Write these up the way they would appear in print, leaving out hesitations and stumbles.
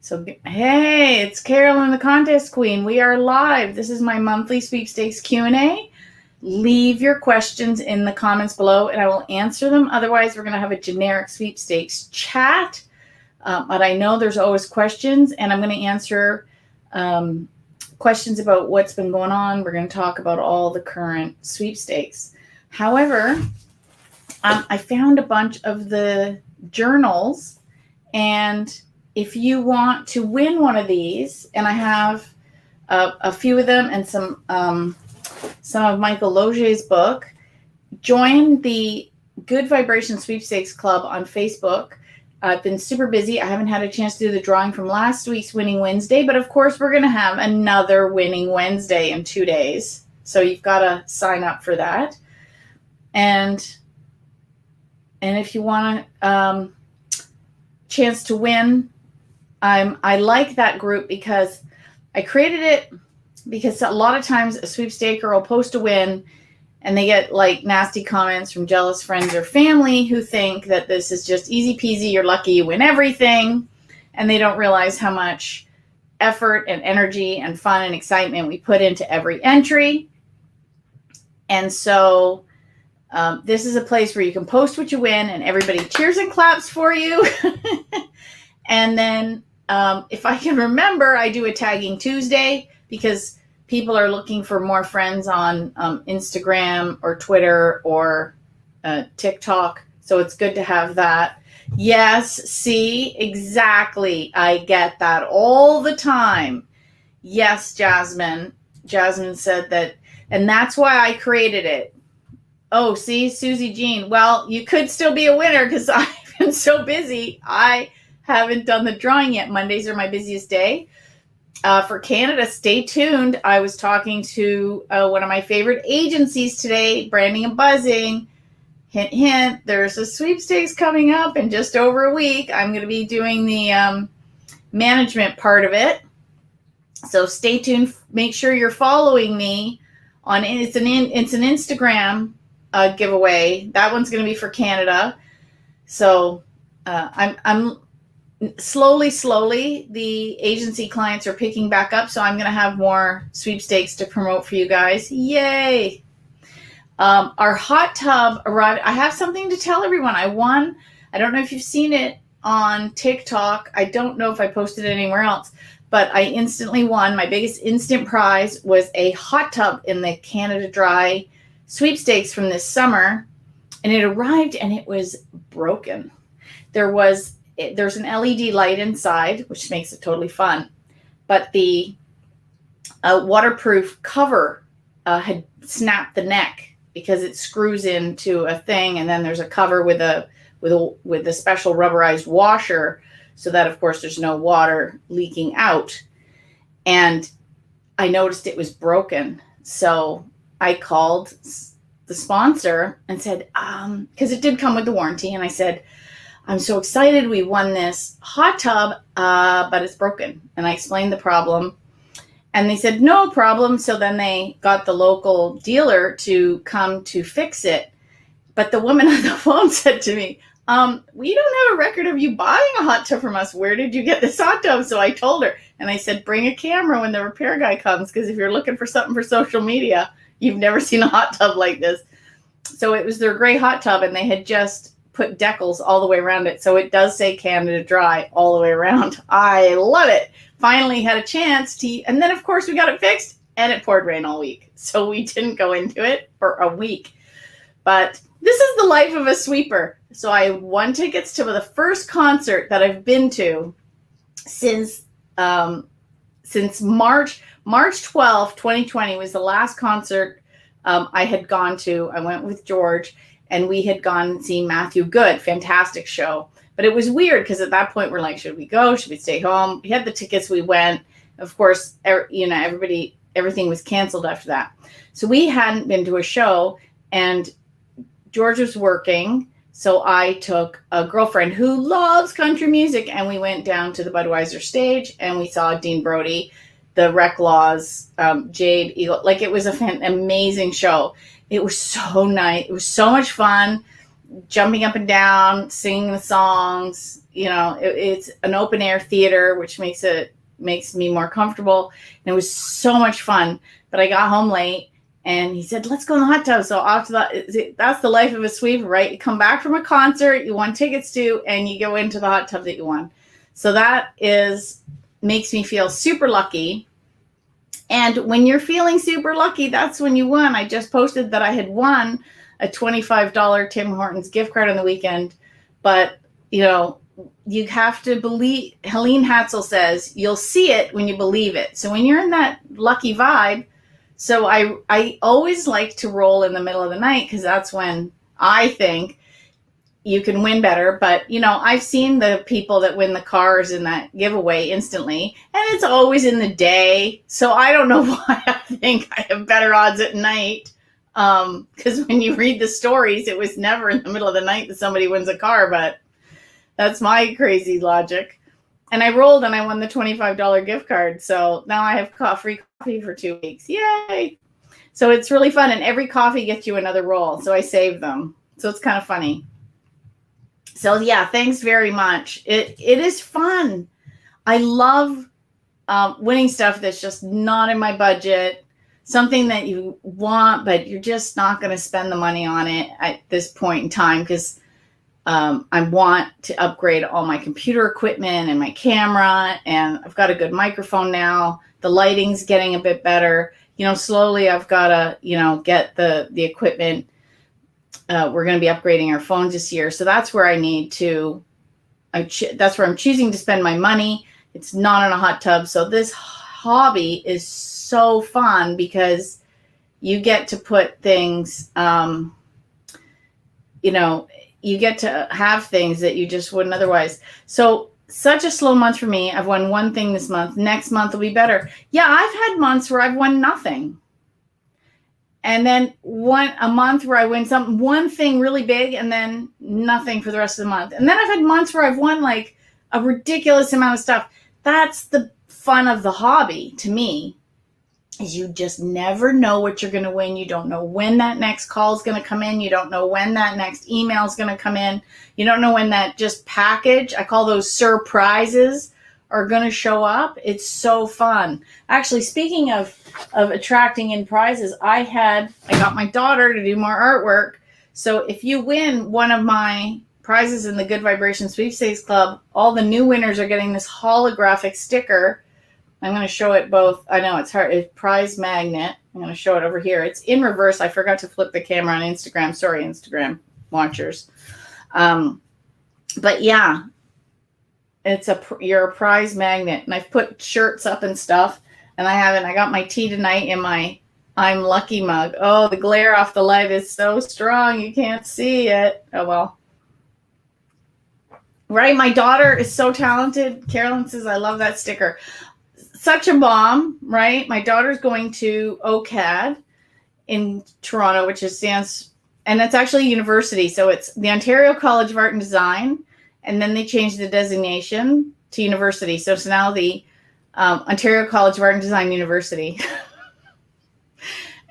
So, hey, it's Carolyn, the contest queen. We are live. This is my monthly sweepstakes Q&A. Leave your questions in the comments below and I will answer them. Otherwise, we're going to have a generic sweepstakes chat. But I know there's always questions, and I'm going to answer questions about what's been going on. We're going to talk about all the current sweepstakes. However, I found a bunch of the journals, and if you want to win one of these, and I have a few of them and some of Michael Logier's book, join the Good Vibration Sweepstakes Club on Facebook. I've been super busy. I haven't had a chance to do the drawing from last week's Winning Wednesday, but of course we're going to have another Winning Wednesday in 2 days. So you've got to sign up for that. And if you want a chance to win, I like that group because I created it because a lot of times a sweepstaker will post a win and they get like nasty comments from jealous friends or family who think that this is just easy peasy, you're lucky, you win everything. And they don't realize how much effort and energy and fun and excitement we put into every entry. And so this is a place where you can post what you win and everybody cheers and claps for you. And then if I can remember, I do a tagging Tuesday because people are looking for more friends on Instagram or Twitter or TikTok. So it's good to have that. Yes, see, exactly. I get that all the time. Yes, Jasmine. Jasmine said that, and that's why I created it. Oh, see, Susie Jean. Well, you could still be a winner because I've been so busy. I haven't done the drawing yet. Mondays are my busiest day. For Canada, stay tuned. I was talking to one of my favorite agencies today, Branding and Buzzing. Hint, hint, there's a sweepstakes coming up in just over a week. I'm going to be doing the management part of it. So stay tuned. Make sure you're following me on it's an Instagram giveaway. That one's going to be for Canada. So I'm slowly, the agency clients are picking back up, so I'm going to have more sweepstakes to promote for you guys. Yay! Our hot tub arrived. I have something to tell everyone. I won. I don't know if you've seen it on TikTok. I don't know if I posted it anywhere else, but I instantly won. My biggest instant prize was a hot tub in the Canada Dry sweepstakes from this summer, and it arrived and it was broken. There's an LED light inside, which makes it totally fun. But the waterproof cover had snapped the neck because it screws into a thing, and then there's a cover with a special rubberized washer, so that of course there's no water leaking out. And I noticed it was broken, so I called the sponsor and said, because it did come with the warranty, and I said, I'm so excited we won this hot tub, but it's broken. And I explained the problem. And they said, no problem. So then they got the local dealer to come to fix it. But the woman on the phone said to me, we don't have a record of you buying a hot tub from us. Where did you get this hot tub? So I told her. And I said, bring a camera when the repair guy comes. Because if you're looking for something for social media, you've never seen a hot tub like this. So it was their gray hot tub, and they had just put decals all the way around it. So it does say Canada Dry all the way around. I love it. Finally had a chance to, and then of course we got it fixed, and it poured rain all week. So we didn't go into it for a week. But this is the life of a sweeper. So I won tickets to the first concert that I've been to since March 12th, 2020 was the last concert I had gone to. I went with George, and we had gone and seen Matthew Good. Fantastic show. But it was weird because at that point we're like, should we go? Should we stay home? We had the tickets. We went. Of course, everything was canceled after that. So we hadn't been to a show, and George was working. So I took a girlfriend who loves country music, and we went down to the Budweiser stage, and we saw Dean Brody, the Wreck Laws, Jade Eagle. Like, it was an amazing show. It was so nice. It was so much fun, jumping up and down, singing the songs, it's an open air theater, which makes me more comfortable. And it was so much fun. But I got home late and he said, let's go in the hot tub. So after that's the life of a sweeper, right? You come back from a concert you won tickets to, and you go into the hot tub that you won. So that makes me feel super lucky. And when you're feeling super lucky, that's when you won. I just posted that I had won a $25 Tim Hortons gift card on the weekend. But, you have to believe. Helene Hatzel says, you'll see it when you believe it. So when you're in that lucky vibe, so I always like to roll in the middle of the night because that's when I think you can win better. But, I've seen the people that win the cars in that giveaway instantly, and it's always in the day. So I don't know why I think I have better odds at night. Because when you read the stories, it was never in the middle of the night that somebody wins a car, but that's my crazy logic. And I rolled and I won the $25 gift card. So now I have free coffee for 2 weeks. Yay. So it's really fun. And every coffee gets you another roll. So I save them. So it's kind of funny. So yeah, thanks very much. It is fun. I love winning stuff that's just not in my budget. Something that you want, but you're just not going to spend the money on it at this point in time because I want to upgrade all my computer equipment and my camera, and I've got a good microphone now. The lighting's getting a bit better. Slowly I've got to, get the equipment. We're going to be upgrading our phones this year. So that's where I need to, that's where I'm choosing to spend my money. It's not in a hot tub. So this hobby is so fun because you get to put things, you get to have things that you just wouldn't otherwise. So such a slow month for me. I've won one thing this month. Next month will be better. Yeah, I've had months where I've won nothing. And then a month where I win one thing really big and then nothing for the rest of the month. And then I've had months where I've won like a ridiculous amount of stuff. That's the fun of the hobby to me. Is you just never know what you're going to win. You don't know when that next call is going to come in. You don't know when that next email is going to come in. You don't know when that just package, I call those surprises, are going to show up. It's so fun. Actually, speaking of attracting in prizes, I got my daughter to do more artwork. So if you win one of my prizes in the Good Vibration Sweepstakes Club, all the new winners are getting this holographic sticker. I'm going to show it both. I know it's hard. It's prize magnet. I'm going to show it over here. It's in reverse. I forgot to flip the camera on Instagram. Sorry, Instagram watchers. But yeah, you're a prize magnet. And I've put shirts up and stuff. And I got my tea tonight in my I'm Lucky mug. Oh, the glare off the light is so strong. You can't see it. Oh, well. Right. My daughter is so talented. Carolyn says, I love that sticker. Such a bomb, right? My daughter's going to OCAD in Toronto, which stands, and it's actually a university. So it's the Ontario College of Art and Design. And then they changed the designation to university. So it's now the Ontario College of Art and Design University.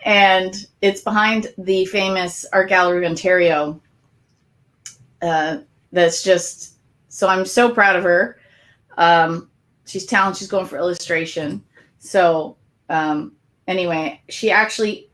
And it's behind the famous Art Gallery of Ontario. That's just, so I'm so proud of her. She's talented. She's going for illustration. So anyway, she actually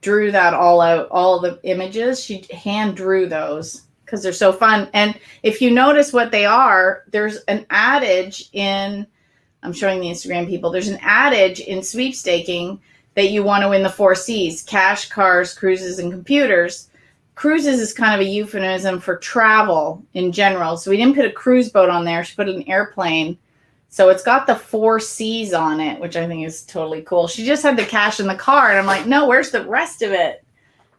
drew that all out, all the images. She hand drew those because they're so fun. And if you notice what they are, there's an adage I'm showing the Instagram people, there's an adage in sweepstaking that you want to win the 4 C's: cash, cars, cruises, and computers. Cruises is kind of a euphemism for travel in general. So we didn't put a cruise boat on there. She put an airplane. So it's got the 4 C's on it, which I think is totally cool. She just had the cash in the car, and I'm like, no, where's the rest of it?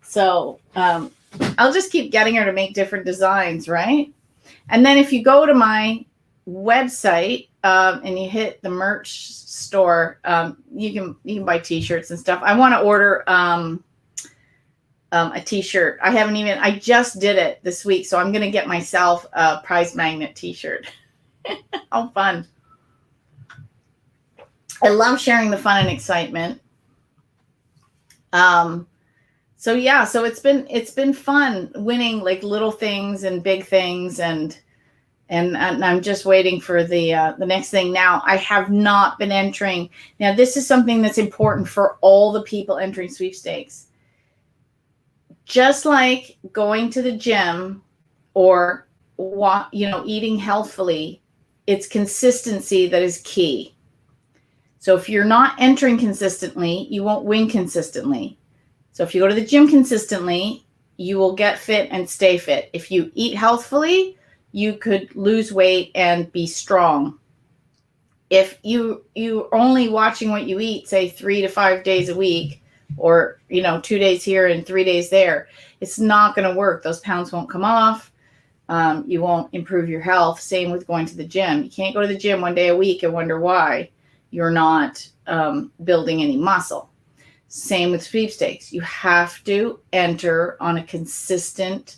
So I'll just keep getting her to make different designs, right? And then if you go to my website and you hit the merch store, you can buy t-shirts and stuff. I want to order a t-shirt. I just did it this week, so I'm going to get myself a prize magnet t-shirt. How fun. I love sharing the fun and excitement. So yeah, so it's been fun winning like little things and big things, and And I'm just waiting for the next thing. Now, I have not been entering. Now, this is something that's important for all the people entering sweepstakes. Just like going to the gym or eating healthfully, it's consistency that is key. So if you're not entering consistently, you won't win consistently. So if you go to the gym consistently, you will get fit and stay fit. If you eat healthfully, you could lose weight and be strong. If you're only watching what you eat, say 3 to 5 days a week, or 2 days here and 3 days there, it's not going to work. Those pounds won't come off. You won't improve your health. Same with going to the gym. You can't go to the gym 1 day a week and wonder why you're not building any muscle. Same with sweepstakes. You have to enter on a consistent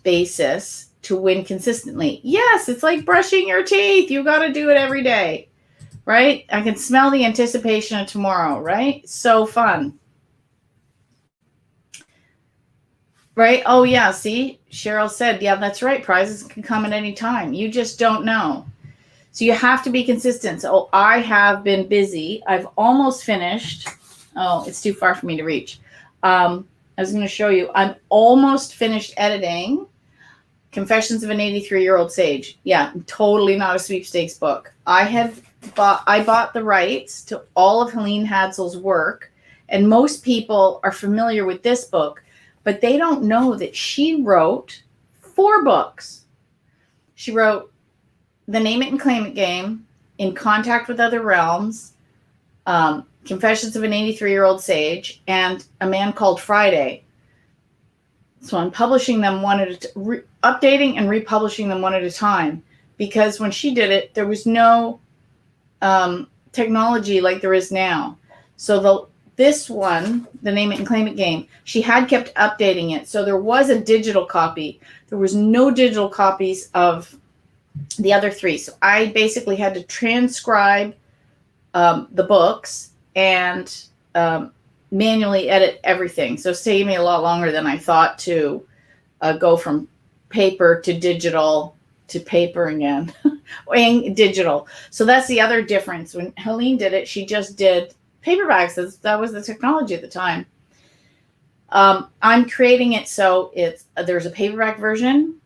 basis to win consistently. Yes, it's like brushing your teeth. You got to do it every day, right? I can smell the anticipation of tomorrow, right? So fun. Right? Oh, yeah. See, Cheryl said, yeah, that's right. Prizes can come at any time. You just don't know. So you have to be consistent. So I have been busy. I've almost finished. Oh, it's too far for me to reach. I was going to show you. I'm almost finished editing Confessions of an 83-Year-Old Sage. Yeah, totally not a sweepstakes book. I bought the rights to all of Helene Hadsel's work, and most people are familiar with this book, but they don't know that she wrote 4 books. She wrote The Name It and Claim It Game, In Contact with Other Realms, Confessions of an 83-Year-Old Sage, and A Man Called Friday. So I'm publishing them updating and republishing them one at a time, because when she did it, there was no technology like there is now. So this one, The Name It and Claim It Game, she had kept updating it. So there was a digital copy. There was no digital copies of the other 3. So I basically had to transcribe the books and manually edit everything. So it saved me a lot longer than I thought to go from paper to digital to paper again and digital. So that's the other difference. When Helene did it, she just did paperbacks. That was the technology at the time. I'm creating it so there's a paperback version,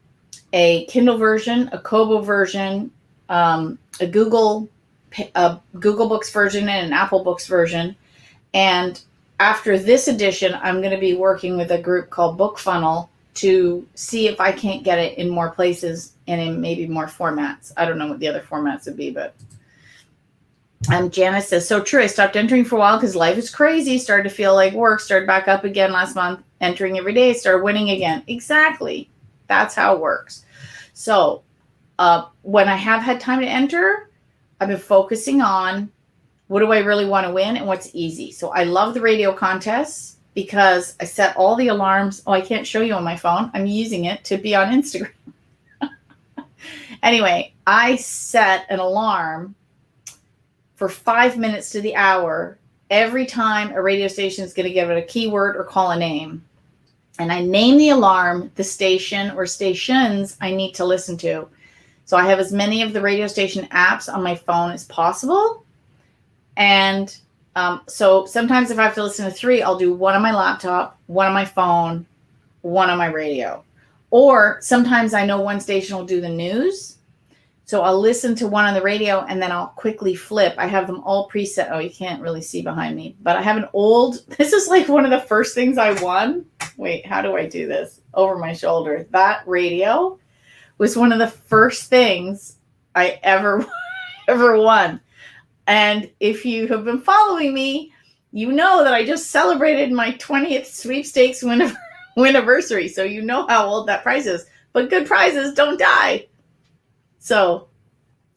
a Kindle version, a Kobo version, a Google Books version, and an Apple Books version. And after this edition, I'm going to be working with a group called Book Funnel to see if I can't get it in more places and in maybe more formats. I don't know what the other formats would be, but Janice says, so true. I stopped entering for a while because life is crazy. Started to feel like work. Started back up again last month. Entering every day. Started winning again. Exactly. That's how it works. So when I have had time to enter, I've been focusing on what do I really want to win and what's easy. So I love the radio contests because I set all the alarms. Oh, I can't show you on my phone. I'm using it to be on Instagram. Anyway, I set an alarm for 5 minutes to the hour every time a radio station is going to give it a keyword or call a name. And I name the alarm the station or stations I need to listen to. So I have as many of the radio station apps on my phone as possible. And so sometimes if I have to listen to 3, I'll do one on my laptop, one on my phone, one on my radio. Or sometimes I know one station will do the news. So I'll listen to one on the radio and then I'll quickly flip. I have them all preset. Oh, you can't really see behind me, but I have this is like one of the first things I won. Wait, how do I do this? Over my shoulder. That radio was one of the first things I ever won. And if you have been following me, you know that I just celebrated my 20th sweepstakes win-anniversary. So you know how old that prize is. But good prizes don't die. So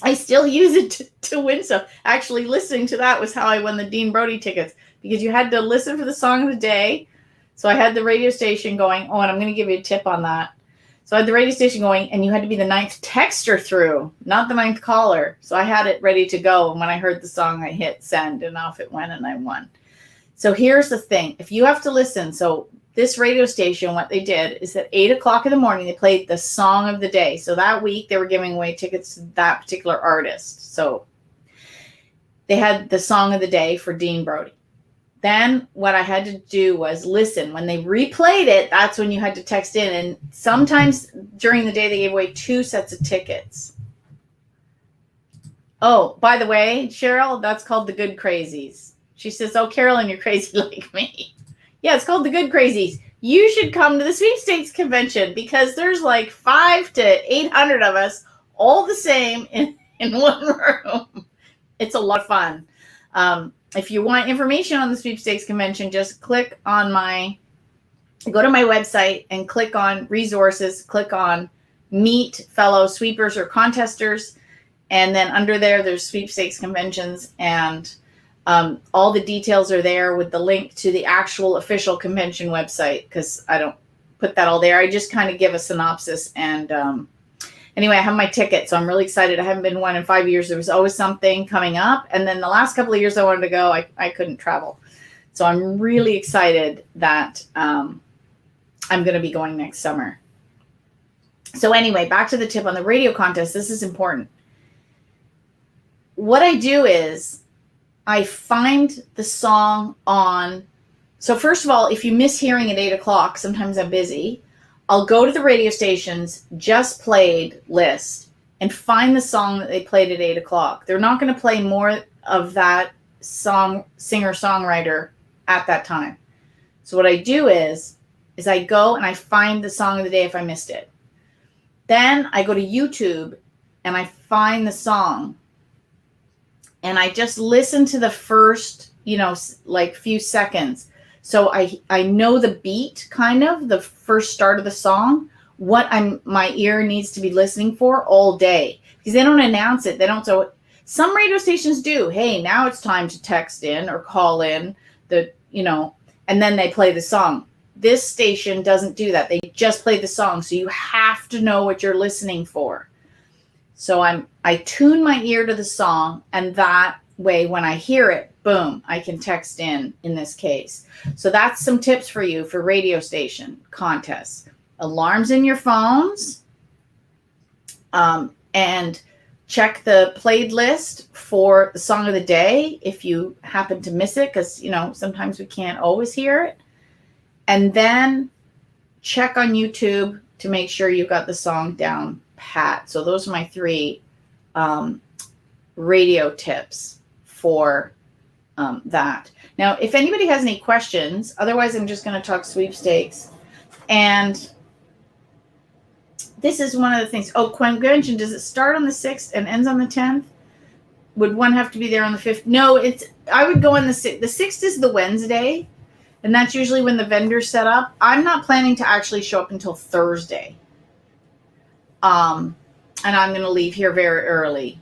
I still use it to win stuff. Actually, listening to that was how I won the Dean Brody tickets, because you had to listen for the song of the day. So I had the radio station going. Oh, and I'm going to give you a tip on that. So I had the radio station going, and you had to be the 9th texter through, not the 9th caller. So I had it ready to go. And when I heard the song, I hit send, and off it went, and I won. So here's the thing. If you have to listen, so this radio station, what they did is at 8 o'clock in the morning, they played the song of the day. So that week they were giving away tickets to that particular artist. So they had the song of the day for Dean Brody. Then what I had to do was listen. When they replayed it, that's when you had to text in. And sometimes during the day, they gave away 2 sets of tickets. Oh, by the way, Cheryl, that's called the Good Crazies. She says, oh, Carolyn, you're crazy like me. Yeah, it's called the Good Crazies. You should come to the Sweepstakes Convention because there's like 500 to 800 of us, all the same in one room. It's a lot of fun. If you want information on the Sweepstakes Convention, just go to my website and click on resources, click on meet fellow sweepers or contesters. And then under there's Sweepstakes Conventions, and all the details are there with the link to the actual official convention website, because I don't put that all there. I just kind of give a synopsis. And anyway, I have my ticket, so I'm really excited. I haven't been one in 5 years. There was always something coming up. And then the last couple of years I wanted to go, I couldn't travel. So I'm really excited that I'm going to be going next summer. So anyway, back to the tip on the radio contest. This is important. What I do is I find the song on. So first of all, if you miss hearing at 8 o'clock, sometimes I'm busy, I'll go to the radio station's just played list and find the song that they played at 8 o'clock. They're not going to play more of that song, singer-songwriter at that time. So what I do is I go and I find the song of the day if I missed it. Then I go to YouTube and I find the song. And I just listen to the first, like few seconds. So I know the beat, kind of the first start of the song, what my ear needs to be listening for all day, because they don't announce it. They don't. So some radio stations do. Hey, now it's time to text in or call in and then they play the song. This station doesn't do that. They just play the song. So you have to know what you're listening for. So I tune my ear to the song, and that way when I hear it, boom, I can text in this case. So that's some tips for you for radio station contests. Alarms in your phones, and check the played list for the song of the day if you happen to miss it, because, sometimes we can't always hear it. And then check on YouTube to make sure you got the song down pat. So those are my 3 radio tips for that. Now, if anybody has any questions, otherwise I'm just going to talk sweepstakes. And this is one of the things. Oh, convention, does it start on the 6th and ends on the 10th? Would one have to be there on the 5th? No, I would go on the 6th. The 6th is the Wednesday, and that's usually when the vendors set up. I'm not planning to actually show up until Thursday. And I'm going to leave here very early.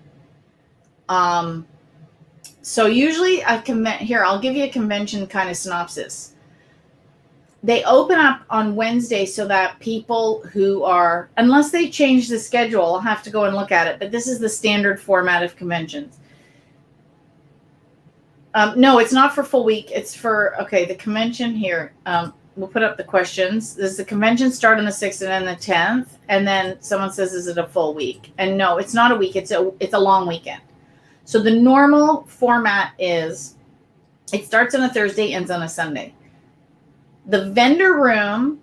So usually I'll give you a convention kind of synopsis. They open up on Wednesday so that people who are, unless they change the schedule, I'll have to go and look at it, but this is the standard format of conventions. No, it's not for full week. It's for, the convention here. We'll put up the questions. Does the convention start on the 6th and then the 10th? And then someone says, is it a full week? And no, it's not a week. It's a long weekend. So the normal format is it starts on a Thursday, ends on a Sunday. The vendor room,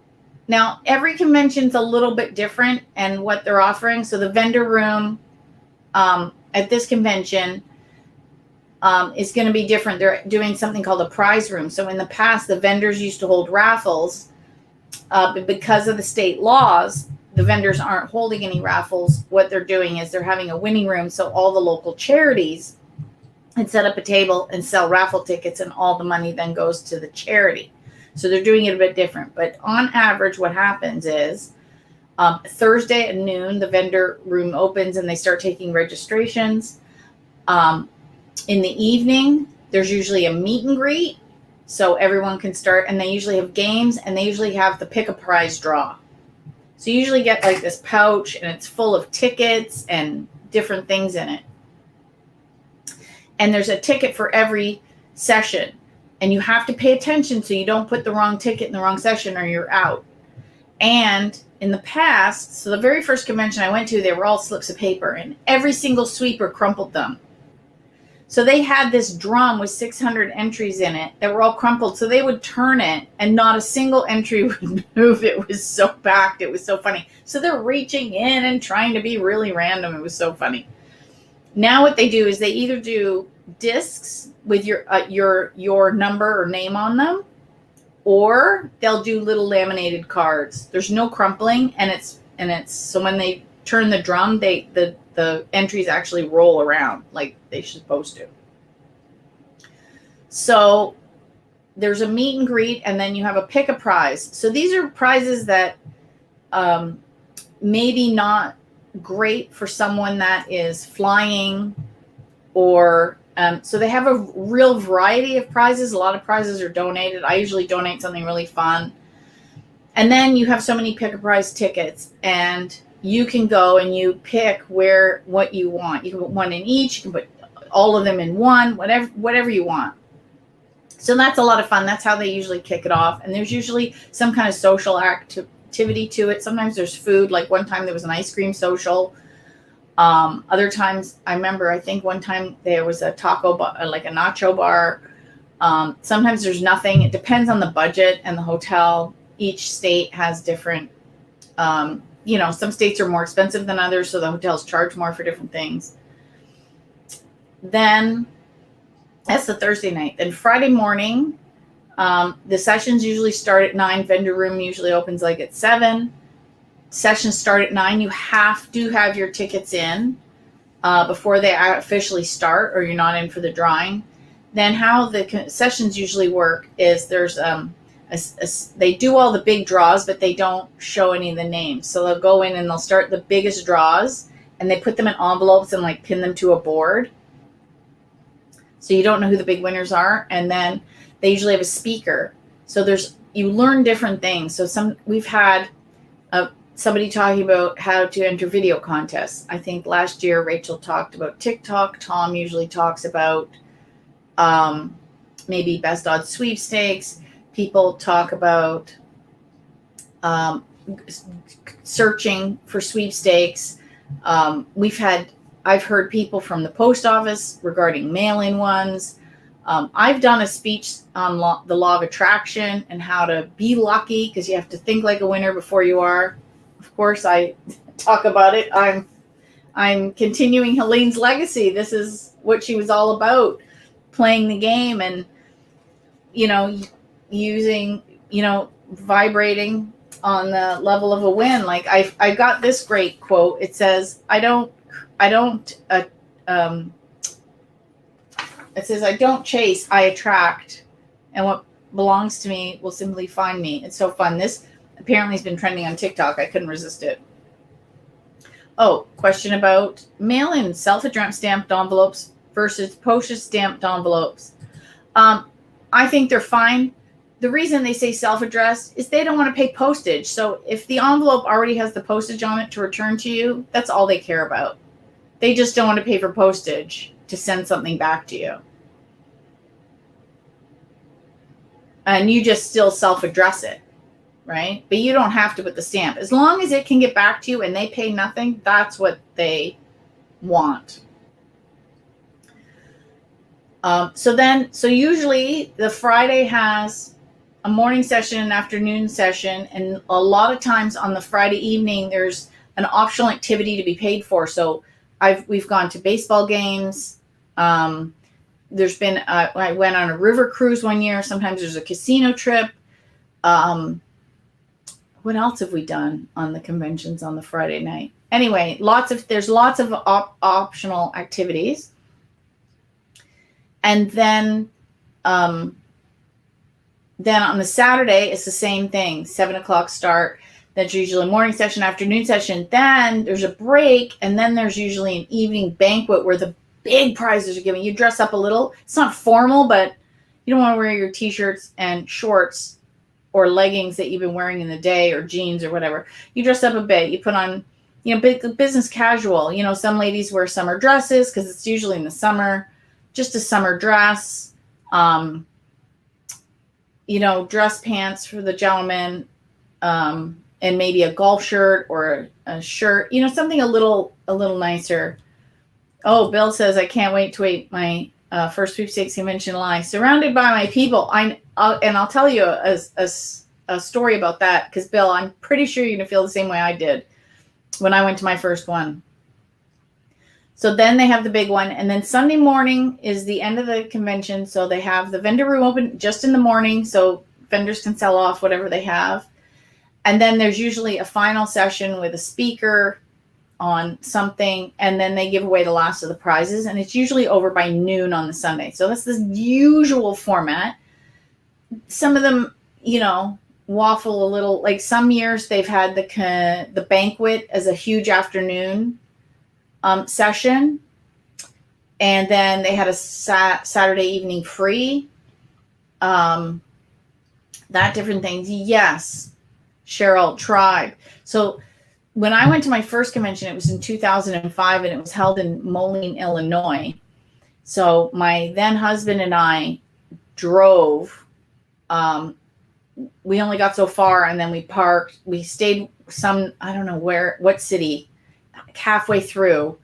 now every convention's a little bit different and what they're offering. So the vendor room at this convention is going to be different. They're doing something called a prize room. So in the past, the vendors used to hold raffles, but because of the state laws, the vendors aren't holding any raffles. What they're doing is they're having a winning room. So all the local charities can set up a table and sell raffle tickets, and all the money then goes to the charity. So they're doing it a bit different. But on average, what happens is Thursday at noon, the vendor room opens and they start taking registrations. In the evening, there's usually a meet and greet. So everyone can start, and they usually have games, and they usually have the pick a prize draw. So you usually get like this pouch, and it's full of tickets and different things in it. And there's a ticket for every session. And you have to pay attention so you don't put the wrong ticket in the wrong session or you're out. And in the past, so the very first convention I went to, they were all slips of paper, and every single sweeper crumpled them. So they had this drum with 600 entries in it that were all crumpled. So they would turn it and not a single entry would move. It was so packed. It was so funny. So they're reaching in and trying to be really random. It was so funny. Now what they do is they either do discs with your number or name on them, or they'll do little laminated cards. There's no crumpling, and it's so when they turn the drum, the entries actually roll around like they're supposed to. So there's a meet and greet, and then you have a pick a prize. So these are prizes that maybe not great for someone that is flying, or so they have a real variety of prizes. A lot of prizes are donated. I usually donate something really fun. And then you have so many pick a prize tickets, and you can go and you pick what you want. You can put one in each. You can put all of them in one, whatever you want. So that's a lot of fun. That's how they usually kick it off. And there's usually some kind of social activity to it. Sometimes there's food. Like one time there was an ice cream social. Other times, I think one time there was a taco bar, like a nacho bar. Sometimes there's nothing. It depends on the budget and the hotel. Each state has different, some states are more expensive than others, so the hotels charge more for different things. Then that's the Thursday night. Then Friday morning, the sessions usually start at 9. Vendor room usually opens like at 7. Sessions start at 9. You have to have your tickets in before they officially start, or you're not in for the drawing. Then how the sessions usually work is there's they do all the big draws, but they don't show any of the names. So they'll go in and they'll start the biggest draws, and they put them in envelopes and like pin them to a board. So you don't know who the big winners are. And then they usually have a speaker. So you learn different things. So we've had somebody talking about how to enter video contests. I think last year Rachel talked about TikTok. Tom usually talks about maybe best odds sweepstakes. People talk about searching for sweepstakes. I've heard people from the post office regarding mail-in ones. I've done a speech on the law of attraction and how to be lucky, because you have to think like a winner before you are. Of course, I talk about it. I'm continuing Helene's legacy. This is what she was all about, playing the game and, using, vibrating on the level of a win. Like I got this great quote. It says, I don't chase, I attract, and what belongs to me will simply find me. It's so fun. This apparently has been trending on TikTok. I couldn't resist it. Oh, question about mail-in self-addressed stamped envelopes versus postage stamped envelopes. I think they're fine. The reason they say self-addressed is they don't want to pay postage. So if the envelope already has the postage on it to return to you, that's all they care about. They just don't want to pay for postage to send something back to you. And you just still self-address it, right? But you don't have to put the stamp. As long as it can get back to you and they pay nothing, that's what they want. So usually the Friday has a morning session, an afternoon session, and a lot of times on the Friday evening, there's an optional activity to be paid for. So we've gone to baseball games. There's been, I went on a river cruise one year. Sometimes there's a casino trip. What else have we done on the conventions on the Friday night? Anyway, there's lots of optional activities. And then on the Saturday, it's the same thing. 7:00 start. That's usually a morning session, afternoon session. Then there's a break, and then there's usually an evening banquet where the big prizes are given. You dress up a little. It's not formal, but you don't want to wear your t-shirts and shorts or leggings that you've been wearing in the day, or jeans or whatever. You dress up a bit. You put on, business casual. Some ladies wear summer dresses because it's usually in the summer. Just a summer dress. dress pants for the gentleman, and maybe a golf shirt or a shirt, something a little nicer. Oh, Bill says, I can't wait to wait my first sweepstakes convention live, surrounded by my people. And I'll tell you a story about that, because Bill, I'm pretty sure you're going to feel the same way I did when I went to my first one. So then they have the big one, and then Sunday morning is the end of the convention. So they have the vendor room open just in the morning, so vendors can sell off whatever they have. And then there's usually a final session with a speaker on something, and then they give away the last of the prizes, and it's usually over by noon on the Sunday. So that's the usual format. Some of them, waffle a little. Like some years they've had the banquet as a huge afternoon session, and then they had a Saturday evening free. That different things. Yes, Cheryl, Tribe. So when I went to my first convention, it was in 2005, and it was held in Moline, Illinois. So my then husband and I drove. We only got so far, and then we parked. We stayed I don't know what city. Halfway through,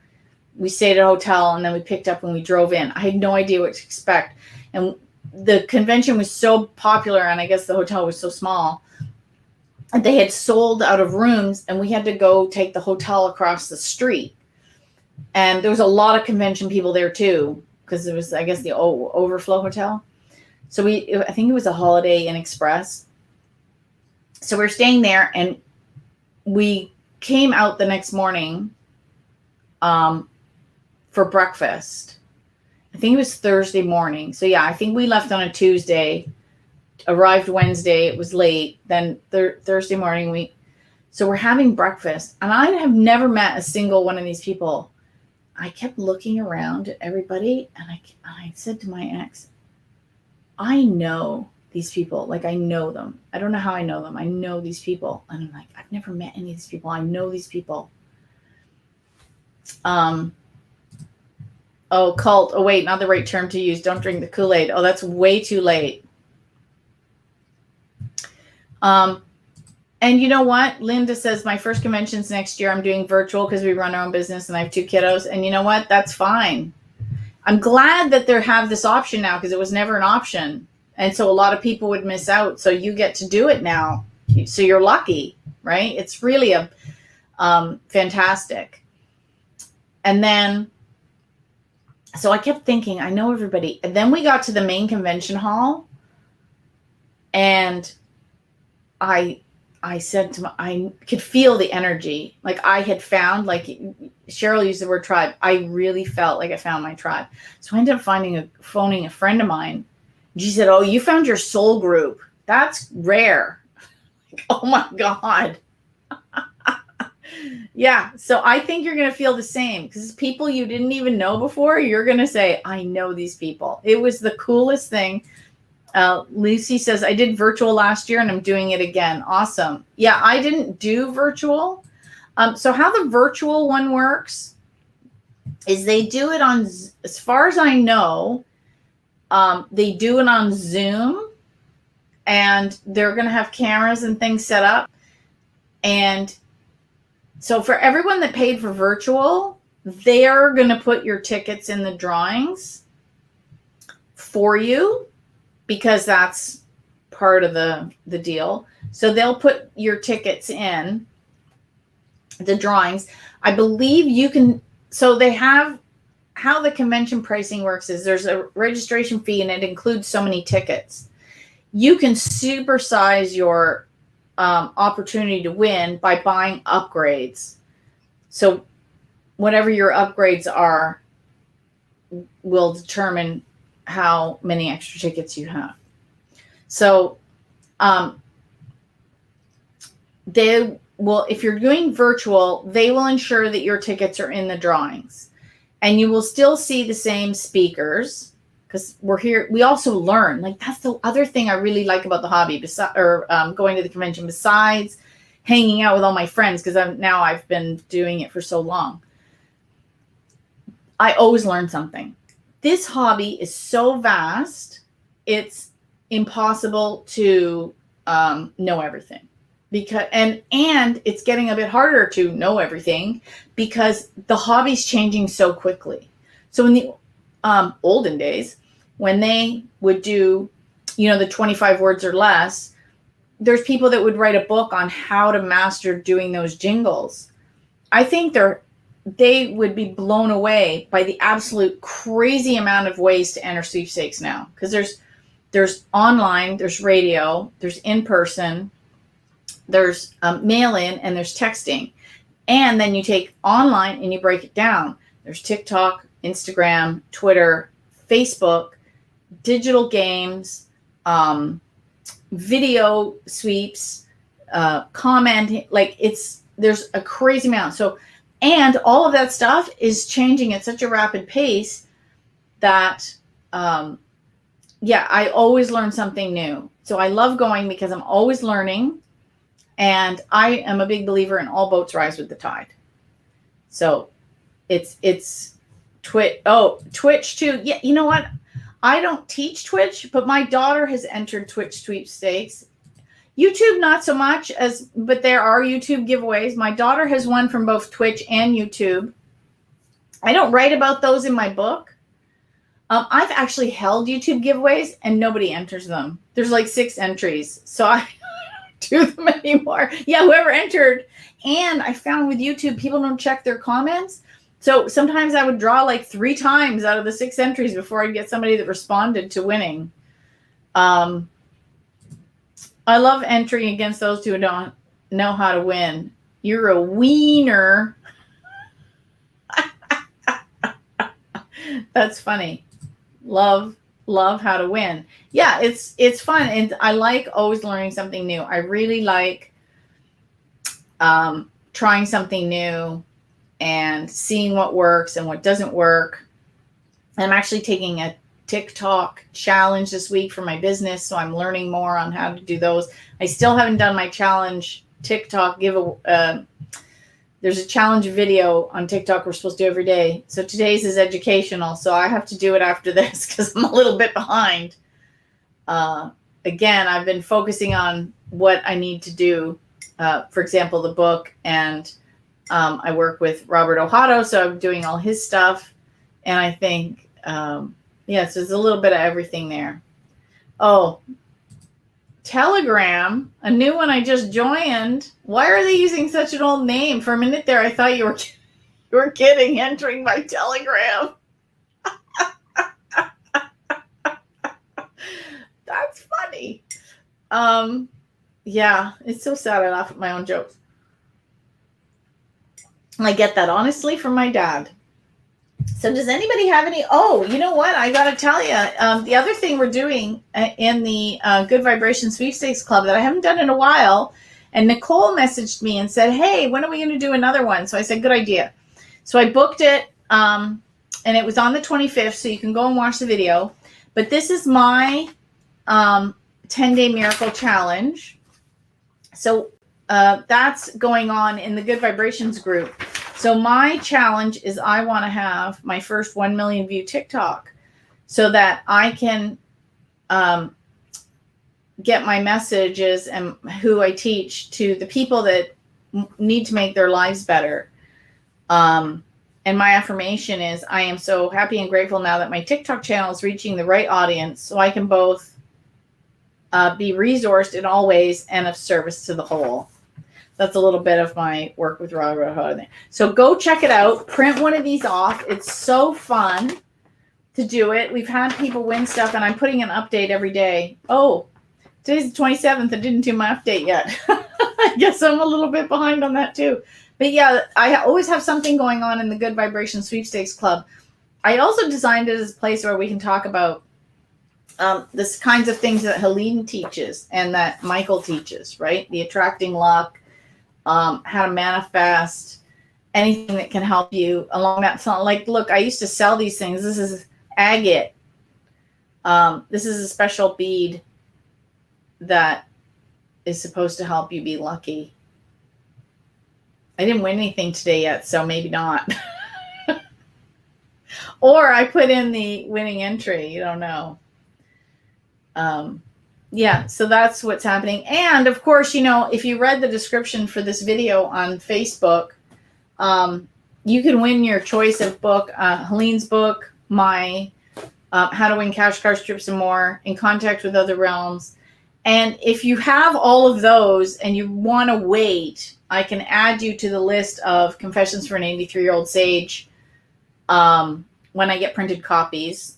we stayed at a hotel, and then we picked up and we drove in. I had no idea what to expect. And the convention was so popular, and I guess the hotel was so small, and they had sold out of rooms, and we had to go take the hotel across the street. And there was a lot of convention people there too, because it was, I guess, the Overflow Hotel. So I think it was a Holiday Inn Express. So we're staying there, and we came out the next morning for breakfast. I think it was Thursday morning. So yeah, I think we left on a Tuesday, arrived Wednesday. It was late. Then Thursday morning, so we're having breakfast, and I have never met a single one of these people. I kept looking around at everybody, and I said to my ex, I know these people. Like, I know them. I don't know how I know them. I know these people. And I'm like, I've never met any of these people. I know these people. Oh, cult. Oh, wait, not the right term to use. Don't drink the Kool-Aid. Oh, that's way too late. And you know what? Linda says, my first convention's next year. I'm doing virtual because we run our own business and I have 2 kiddos. And you know what? That's fine. I'm glad that they have this option now, because it was never an option. And so a lot of people would miss out. So you get to do it now. So you're lucky, right? It's really fantastic. And then, so I kept thinking, I know everybody. And then we got to the main convention hall, and I said to I could feel the energy. Like I had found, like Cheryl used the word tribe. I really felt like I found my tribe. So I ended up phoning a friend of mine. She said, oh, you found your soul group. That's rare. Like, oh my God. Yeah. So I think you're going to feel the same, because people you didn't even know before, you're going to say, I know these people. It was the coolest thing. Lucy says, I did virtual last year and I'm doing it again. Awesome. Yeah, I didn't do virtual. So how the virtual one works is they do it on, as far as I know, they do it on Zoom, and they're going to have cameras and things set up. And so for everyone that paid for virtual, they're going to put your tickets in the drawings for you, because that's part of the deal. So they'll put your tickets in the drawings. I believe you can, so they have, how the convention pricing works is there's a registration fee, and it includes so many tickets. You can supersize your opportunity to win by buying upgrades. So whatever your upgrades are will determine how many extra tickets you have. So they will, if you're doing virtual, they will ensure that your tickets are in the drawings, and you will still see the same speakers, because we're here. We also learn, like, that's the other thing I really like about the hobby, going to the convention, besides hanging out with all my friends, because I've been doing it for so long. I always learn something. This hobby is so vast. It's impossible to know everything, because and it's getting a bit harder to know everything because the hobby's changing so quickly. So in the olden days, when they would do, the 25 words or less, there's people that would write a book on how to master doing those jingles. I think they would be blown away by the absolute crazy amount of ways to enter sweepstakes now, because there's online, there's radio, there's in person, there's mail in, and there's texting. And then you take online and you break it down. There's TikTok, Instagram, Twitter, Facebook, digital games, video sweeps, comment, there's a crazy amount. So, and all of that stuff is changing at such a rapid pace that, I always learn something new. So I love going because I'm always learning, and I am a big believer in all boats rise with the tide. So it's Twitch too. Yeah. You know what? I don't teach Twitch, but my daughter has entered Twitch sweepstakes. YouTube, not so much, but there are YouTube giveaways. My daughter has won from both Twitch and YouTube. I don't write about those in my book. I've actually held YouTube giveaways and nobody enters them. There's like 6 entries. So I don't do them anymore. Yeah, whoever entered. And I found with YouTube, people don't check their comments. So sometimes I would draw like 3 times out of the 6 entries before I'd get somebody that responded to winning. I love entering against those who don't know how to win. You're a wiener. That's funny. Love how to win. Yeah, it's fun. And I like always learning something new. I really like trying something new and seeing what works and what doesn't work. I'm actually taking a TikTok challenge this week for my business, so I'm learning more on how to do those. I still haven't done my challenge TikTok giveaway. There's a challenge video on TikTok we're supposed to do every day. So today's is educational, so I have to do it after this because I'm a little bit behind. Again, I've been focusing on what I need to do. For example, the book, and I work with Robert Ohato, so I'm doing all his stuff. And I think, so there's a little bit of everything there. Oh, Telegram, a new one I just joined. Why are they using such an old name? For a minute there, I thought you were kidding, entering my Telegram. That's funny. It's so sad. I laugh at my own jokes. I get that honestly from my dad. So does anybody have any? Oh, you know what? I got to tell you, the other thing we're doing in the Good Vibration Sweepstakes Club that I haven't done in a while, and Nicole messaged me and said, hey, when are we going to do another one? So I said, good idea. So I booked it, and it was on the 25th, so you can go and watch the video. But this is my 10-day miracle challenge. So that's going on in the Good Vibrations group. So my challenge is I want to have my first 1 million view TikTok so that I can get my messages and who I teach to the people that need to make their lives better. And my affirmation is I am so happy and grateful now that my TikTok channel is reaching the right audience so I can both be resourced in all ways and of service to the whole. That's a little bit of my work with Robert. So go check it out. Print one of these off. It's so fun to do it. We've had people win stuff, and I'm putting an update every day. Oh, today's the 27th. I didn't do my update yet. I guess I'm a little bit behind on that too. But yeah, I always have something going on in the Good Vibration Sweepstakes Club. I also designed it as a place where we can talk about this kinds of things that Helene teaches and that Michael teaches, right? The attracting luck, how to manifest, anything that can help you along that. Like, look, I used to sell these things. This is agate. This is a special bead that is supposed to help you be lucky. I didn't win anything today yet, so maybe not. Or I put in the winning entry. You don't know. Yeah, so that's what's happening. And of course, if you read the description for this video on Facebook, you can win your choice of book, Helene's book, my How to Win Cash Cars, Trips, and More, In Contact with Other Realms. And if you have all of those and you want to wait, I can add you to the list of Confessions for an 83-Year-Old Sage when I get printed copies.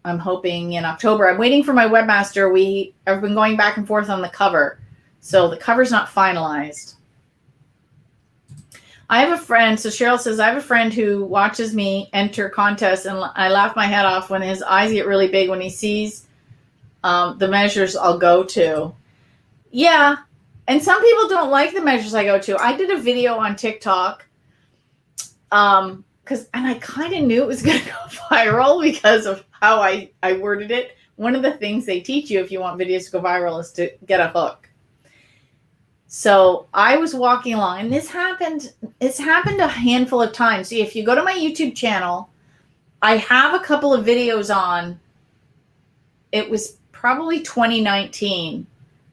I'm hoping in October. I'm waiting for my webmaster. We have been going back and forth on the cover. So the cover's not finalized. I have a friend, so Cheryl says, I have a friend who watches me enter contests, and I laugh my head off when his eyes get really big when he sees the measures I'll go to. Yeah, and some people don't like the measures I go to. I did a video on TikTok, and I kind of knew it was going to go viral because of how I worded it. One of the things they teach you if you want videos to go viral is to get a hook. So I was walking along, and it's happened a handful of times. See, if you go to my YouTube channel, I have a couple of videos on. It was probably 2019,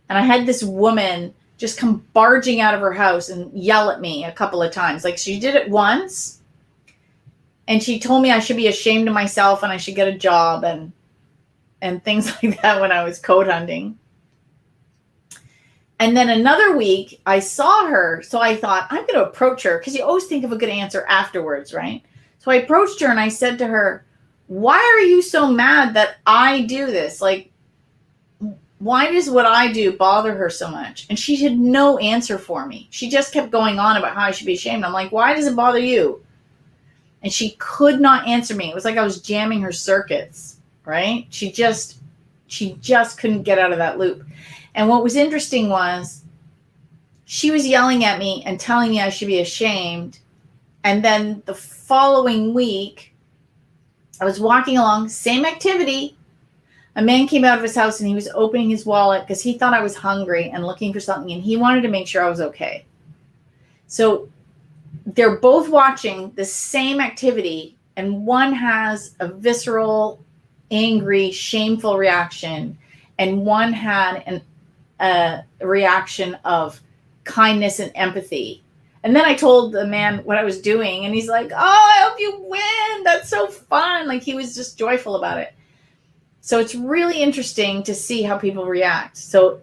and I had this woman just come barging out of her house and yell at me a couple of times. Like, she did it once, and she told me I should be ashamed of myself and I should get a job and things like that when I was code hunting. And then another week, I saw her, so I thought, I'm going to approach her, because you always think of a good answer afterwards, right? So I approached her and I said to her, why are you so mad that I do this? Like, why does what I do bother her so much? And she had no answer for me. She just kept going on about how I should be ashamed. I'm like, why does it bother you? And she could not answer me. It was like I was jamming her circuits, right? She just couldn't get out of that loop. And what was interesting was she was yelling at me and telling me I should be ashamed. And then the following week, I was walking along, same activity. A man came out of his house and he was opening his wallet because he thought I was hungry and looking for something, and he wanted to make sure I was okay. So they're both watching the same activity, and one has a visceral, angry, shameful reaction, and one had a reaction of kindness and empathy. And then I told the man what I was doing, and he's like, oh, I hope you win. That's so fun. Like, he was just joyful about it. So it's really interesting to see how people react. So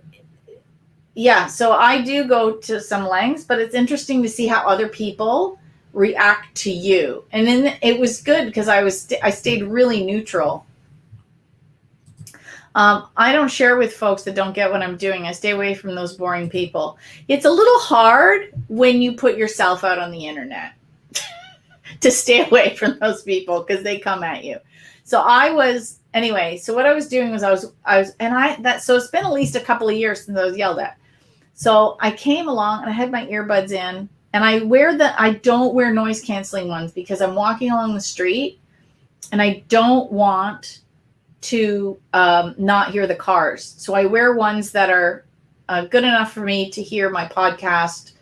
yeah, so I do go to some lengths, but it's interesting to see how other people react to you. And then it was good because I stayed really neutral. I don't share with folks that don't get what I'm doing. I stay away from those boring people. It's a little hard when you put yourself out on the internet to stay away from those people because they come at you. So anyway, so what I was doing was so it's been at least a couple of years since I was yelled at. So I came along and I had my earbuds in, and I don't wear noise canceling ones because I'm walking along the street and I don't want to not hear the cars. So I wear ones that are good enough for me to hear my podcast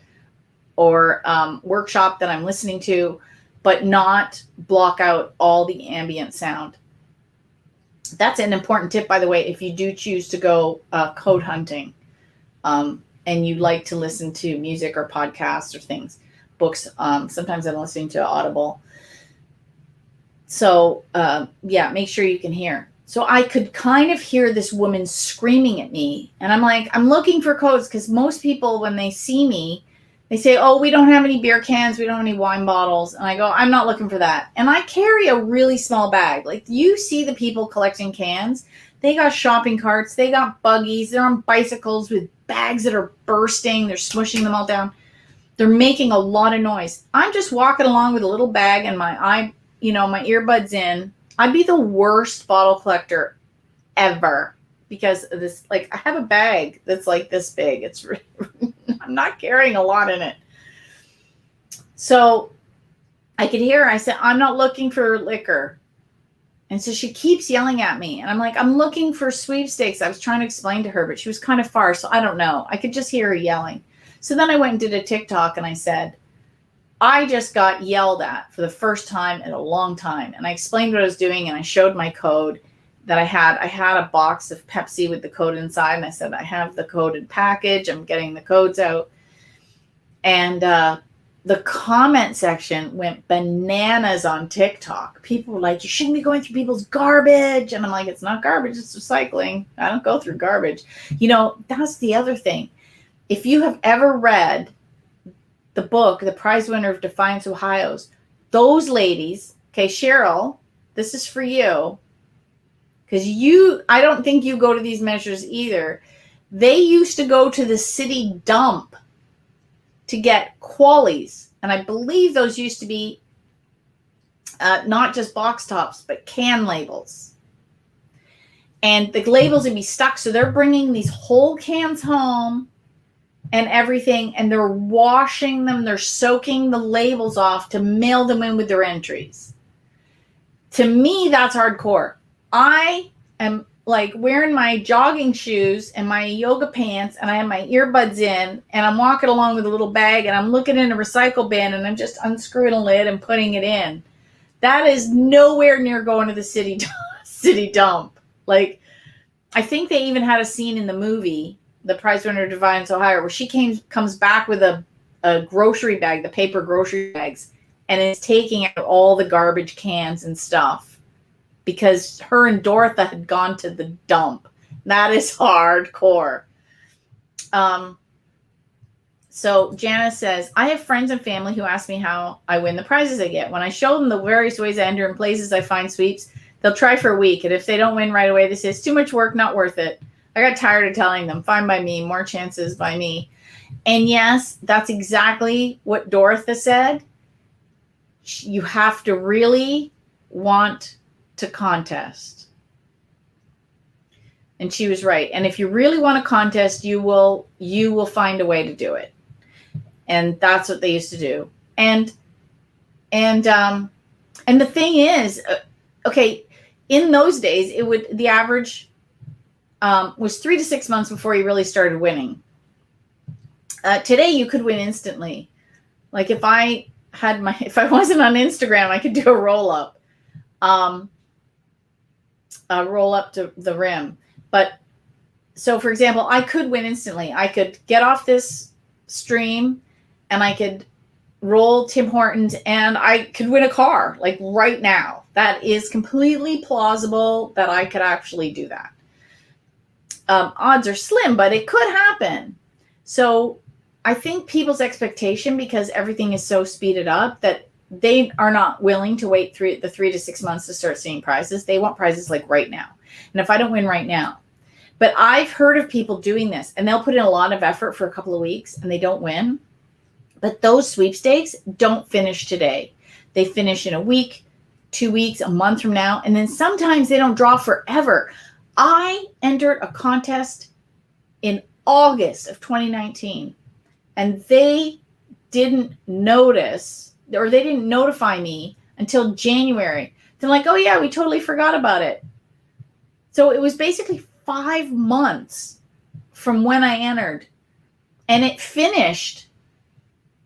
or workshop that I'm listening to, but not block out all the ambient sound. That's an important tip, by the way, if you do choose to go code hunting and you like to listen to music or podcasts or books. Sometimes I'm listening to Audible. So make sure you can hear. So I could kind of hear this woman screaming at me. And I'm like, I'm looking for codes, because most people, when they see me, they say, oh, we don't have any beer cans. We don't have any wine bottles. And I go, I'm not looking for that. And I carry a really small bag. Like, you see the people collecting cans. They got shopping carts. They got buggies. They're on bicycles with bags that are bursting. They're smushing them all down. They're making a lot of noise. I'm just walking along with a little bag and my earbuds in. I'd be the worst bottle collector ever because of this. Like, I have a bag that's like this big. It's really, I'm not carrying a lot in it. So I could hear her. I said, I'm not looking for liquor. And so she keeps yelling at me. And I'm like, I'm looking for sweepstakes. I was trying to explain to her, but she was kind of far. So I don't know. I could just hear her yelling. So then I went and did a TikTok and I said, I just got yelled at for the first time in a long time. And I explained what I was doing and I showed my code. that I had a box of Pepsi with the code inside, and I said, I have the coded package. I'm getting the codes out. And the comment section went bananas on TikTok. People were like, you shouldn't be going through people's garbage. And I'm like, it's not garbage, it's recycling. I don't go through garbage. You know, that's the other thing. If you have ever read the book, The Prize Winner of Defiance, Ohio's, those ladies, okay, Cheryl, this is for you. Because I don't think you go to these measures either. They used to go to the city dump to get qualies. And I believe those used to be not just box tops, but can labels. And the labels would be stuck. So they're bringing these whole cans home and everything, and they're washing them. They're soaking the labels off to mail them in with their entries. To me, that's hardcore. I am like wearing my jogging shoes and my yoga pants, and I have my earbuds in, and I'm walking along with a little bag, and I'm looking in a recycle bin, and I'm just unscrewing a lid and putting it in. That is nowhere near going to the city dump. Like, I think they even had a scene in the movie, The Prize Winner of Defiance, Ohio, where she comes back with a grocery bag, the paper grocery bags, and is taking out all the garbage cans and stuff because her and Dorothy had gone to the dump. That is hardcore. So Janice says, I have friends and family who ask me how I win the prizes I get. When I show them the various ways I enter in places I find sweeps, they'll try for a week. And if they don't win right away, they say, it's too much work, not worth it. I got tired of telling them, fine by me, more chances by me. And yes, that's exactly what Dorothy said. You have to really want to contest. And she was right. And if you really want to contest, you will find a way to do it. And that's what they used to do. And the thing is, okay, in those days, the average was 3 to 6 months before you really started winning. Today, you could win instantly. Like if I wasn't on Instagram, I could do a roll up to the rim. But so, for example, I could win instantly. I could get off this stream and I could roll Tim Hortons and I could win a car like right now. That is completely plausible that I could actually do that. Odds are slim, but it could happen. So I think people's expectation, because everything is so speeded up, that they are not willing to wait 3 to 6 months to start seeing prizes. They want prizes like right now. And if I don't win right now, but I've heard of people doing this and they'll put in a lot of effort for a couple of weeks and they don't win. But those sweepstakes don't finish today. They finish in a week, 2 weeks, a month from now. And then sometimes they don't draw forever. I entered a contest in August of 2019 and they didn't notice, or they didn't notify me until January. They're like, oh yeah, we totally forgot about it. So it was basically 5 months from when I entered, and it finished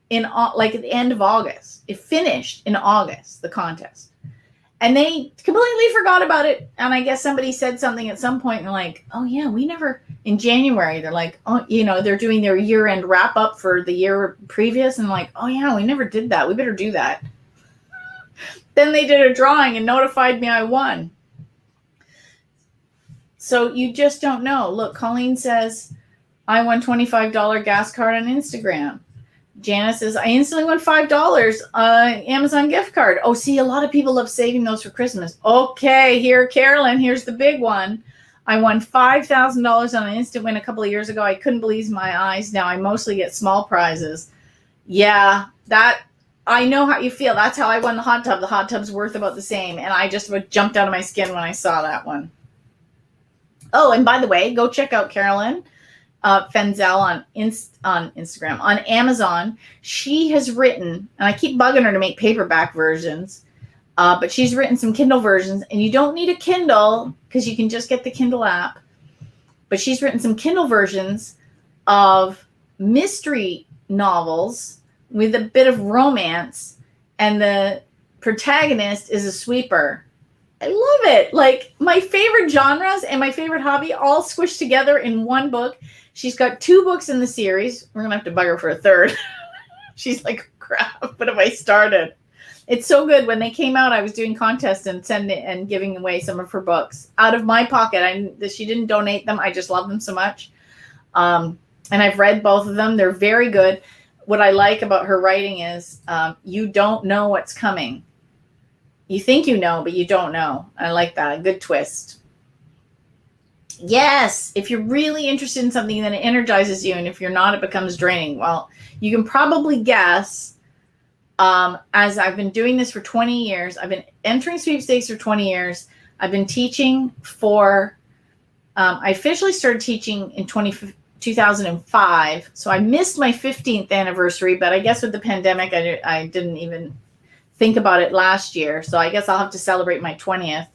in like at the end of August. It finished in August, the contest, and they completely forgot about it. And I guess somebody said something at some point, and they're like, oh yeah, we never, in January, they're like, oh, they're doing their year-end wrap up for the year previous, and like, oh yeah, we never did that. We better do that. Then they did a drawing and notified me I won. So you just don't know. Look, Colleen says, I won $25 gas card on Instagram. Janice says, I instantly won $5 Amazon gift card. Oh, see, a lot of people love saving those for Christmas. Okay, here, Carolyn, here's the big one. I won $5,000 on an instant win a couple of years ago. I couldn't believe my eyes. Now I mostly get small prizes. Yeah, I know how you feel. That's how I won the hot tub. The hot tub's worth about the same. And I just jumped out of my skin when I saw that one. Oh, and by the way, go check out Carolyn Fenzel on Instagram. On Amazon, she has written, and I keep bugging her to make paperback versions, but she's written some Kindle versions, and you don't need a Kindle because you can just get the Kindle app. But she's written some Kindle versions of mystery novels with a bit of romance, and the protagonist is a sweeper. I love it. Like my favorite genres and my favorite hobby all squished together in one book. She's got 2 books in the series. We're going to have to bug her for a third. She's like, crap, what have I started? It's so good. When they came out, I was doing contests and giving away some of her books out of my pocket. She didn't donate them. I just love them so much. And I've read both of them. They're very good. What I like about her writing is you don't know what's coming. You think you know, but you don't know. I like that. A good twist. Yes, if you're really interested in something, then it energizes you. And if you're not, it becomes draining. Well, you can probably guess, as I've been doing this for 20 years, I've been entering sweepstakes for 20 years. I've been teaching for, I officially started teaching in 2005. So I missed my 15th anniversary, but I guess with the pandemic, I didn't even think about it last year. So I guess I'll have to celebrate my 20th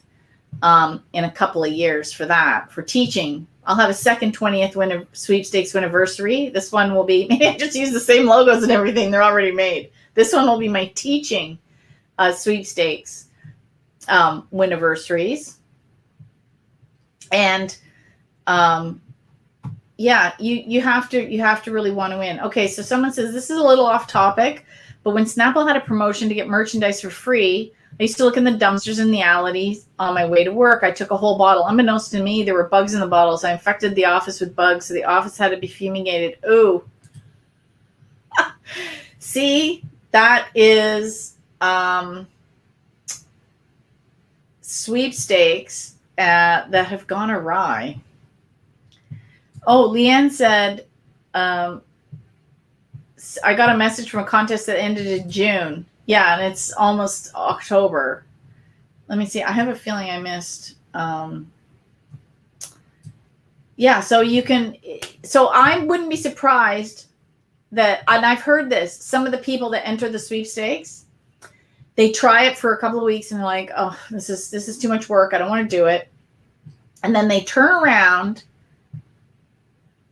in a couple of years for that, for teaching. I'll have a second 20th sweepstakes anniversary. This one will be, maybe I just use the same logos and everything. They're already made. This one will be my teaching sweepstakes anniversaries. And yeah, you have to really want to win. Okay, so someone says this is a little off topic, but when Snapple had a promotion to get merchandise for free, I used to look in the dumpsters in the alleys on my way to work. I took a whole bottle. Unbeknownst to me, there were bugs in the bottles. I infected the office with bugs, so the office had to be fumigated. Ooh. See, that is sweepstakes that have gone awry. Oh, Leanne said, I got a message from a contest that ended in June. Yeah, and it's almost October. Let me see. I have a feeling I missed. Yeah, so I wouldn't be surprised that, and I've heard this, some of the people that enter the sweepstakes, they try it for a couple of weeks and they're like, oh, this is too much work. I don't want to do it. And then they turn around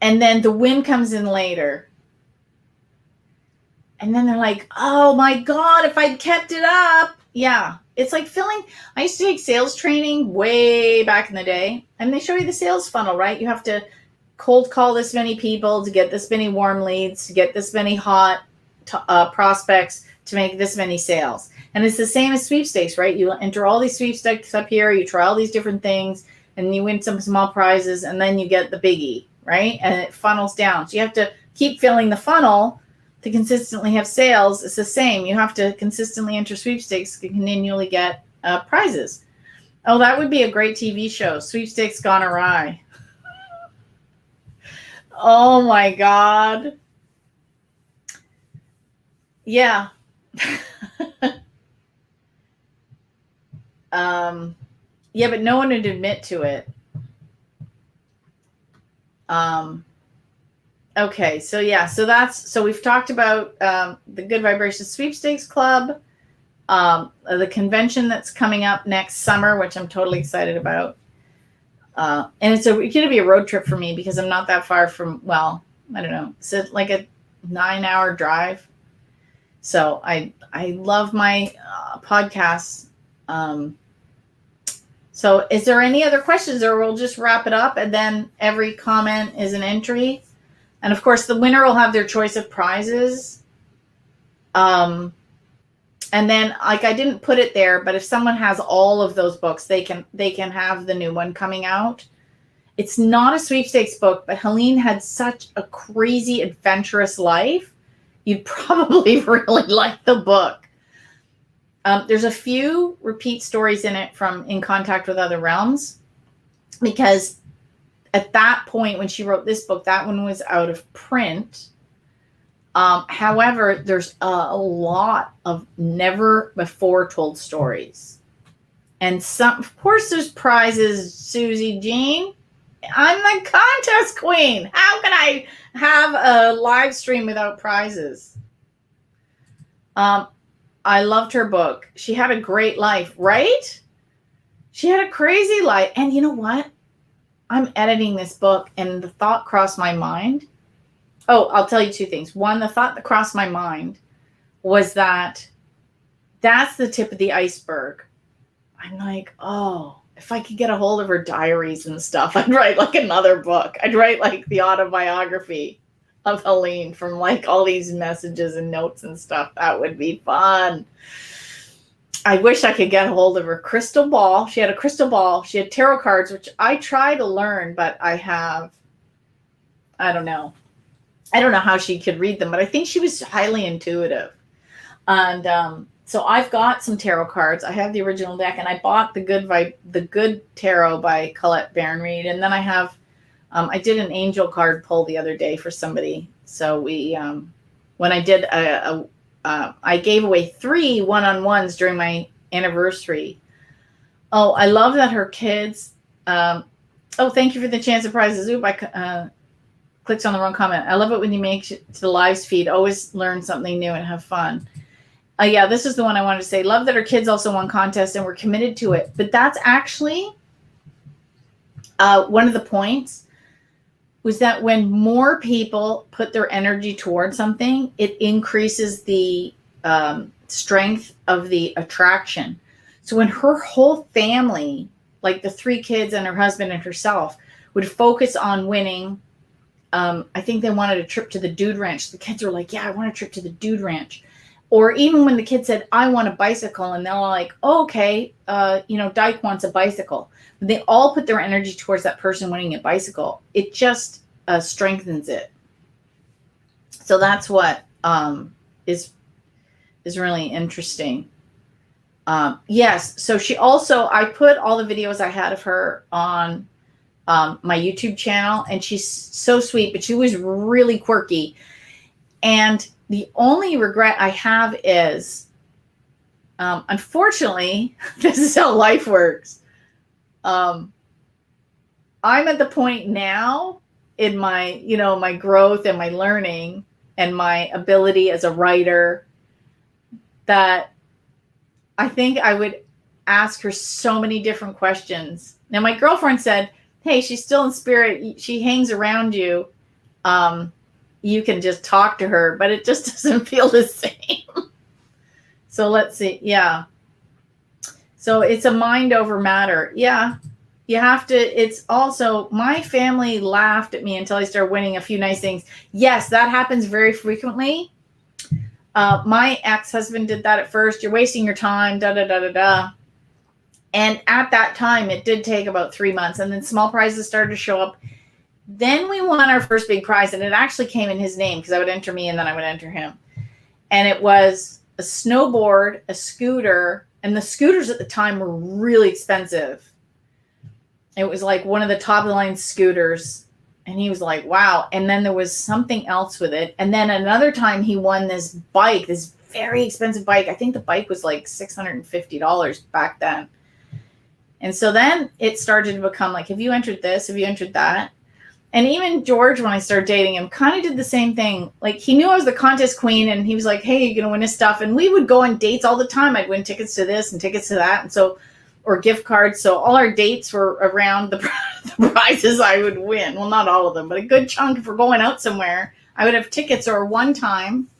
and then the win comes in later. And then they're like, oh my God, if I'd kept it up. Yeah. It's like I used to take sales training way back in the day. And they show you the sales funnel, right? You have to cold call this many people to get this many warm leads, to get this many hot prospects, to make this many sales. And it's the same as sweepstakes, right? You enter all these sweepstakes up here, you try all these different things, and you win some small prizes, and then you get the biggie, right? And it funnels down. So you have to keep filling the funnel to consistently have sales. It's the same. You have to consistently enter sweepstakes to continually get prizes. Oh, that would be a great TV show. Sweepstakes Gone Awry. Oh my God. Yeah. Yeah, but no one would admit to it. Okay, so yeah, so we've talked about the Good Vibrations Sweepstakes Club, the convention that's coming up next summer, which I'm totally excited about. And it's going to be a road trip for me because I'm not that far from, well, I don't know, it's like a 9-hour drive. So I love my podcasts. So is there any other questions, or we'll just wrap it up and then every comment is an entry? And of course, the winner will have their choice of prizes. And then, like, I didn't put it there, but if someone has all of those books, they can have the new one coming out. It's not a sweepstakes book, but Helene had such a crazy, adventurous life. You'd probably really like the book. There's a few repeat stories in it from In Contact with Other Realms, because at that point when she wrote this book, that one was out of print. However, there's a lot of never before told stories. And of course, there's prizes, Susie Jean. I'm the contest queen. How can I have a live stream without prizes? I loved her book. She had a great life, right? She had a crazy life. And you know what? I'm editing this book and the thought crossed my mind. Oh, I'll tell you two things. One, the thought that crossed my mind was that's the tip of the iceberg. I'm like, oh, if I could get a hold of her diaries and stuff, I'd write like another book. I'd write like the autobiography of Helene from like all these messages and notes and stuff. That would be fun. I wish I could get a hold of her crystal ball. She had a crystal ball. She had tarot cards, which I try to learn, but I don't know. I don't know how she could read them, but I think she was highly intuitive. And so I've got some tarot cards. I have the original deck, and I bought the Good Tarot by Colette Baron-Reid. And then I have, I did an angel card pull the other day for somebody. So we, when I did I gave away 3 one-on-ones during my anniversary. Oh, I love that her kids, oh, thank you for the chance of prizes. Oop, I clicked on the wrong comment. I love it when you make it to the live feed. Always learn something new and have fun. Yeah, this is the one I wanted to say. Love that our kids also won contests and were committed to it. But that's actually one of the points was that when more people put their energy towards something, it increases the strength of the attraction. So when her whole family, like the 3 kids and her husband and herself, would focus on winning, I think they wanted a trip to the Dude Ranch. The kids were like, yeah, I want a trip to the Dude Ranch. Or even when the kid said, I want a bicycle, and they're like, oh, okay, Dyke wants a bicycle. They all put their energy towards that person winning a bicycle. It just strengthens it. So that's what is really interesting. Yes, so she also, I put all the videos I had of her on my YouTube channel, and she's so sweet, but she was really quirky. And the only regret I have is, unfortunately, this is how life works. I'm at the point now in my, my growth and my learning and my ability as a writer that I think I would ask her so many different questions. Now, my girlfriend said, hey, she's still in spirit. She hangs around you. You can just talk to her, but it just doesn't feel the same. So let's see. Yeah. So it's a mind over matter. Yeah. You have to, it's also, my family laughed at me until I started winning a few nice things. Yes, that happens very frequently. My ex-husband did that at first. You're wasting your time, da-da-da-da-da. And at that time, it did take about 3 months. And then small prizes started to show up. Then we won our first big prize, and it actually came in his name because I would enter me and then I would enter him. And it was a snowboard, a scooter, and the scooters at the time were really expensive. It was like one of the top of the line scooters. And he was like, wow. And then there was something else with it. And then another time he won this bike, this very expensive bike. I think the bike was like $650 back then. And so then it started to become like, have you entered this? Have you entered that? And even George, when I started dating him, kind of did the same thing. Like, he knew I was the contest queen, and he was like, hey, you're going to win this stuff. And we would go on dates all the time. I'd win tickets to this and tickets to that. And so, or gift cards. So all our dates were around the prizes I would win. Well, not all of them, but a good chunk. If we're going out somewhere, I would have tickets. Or one time,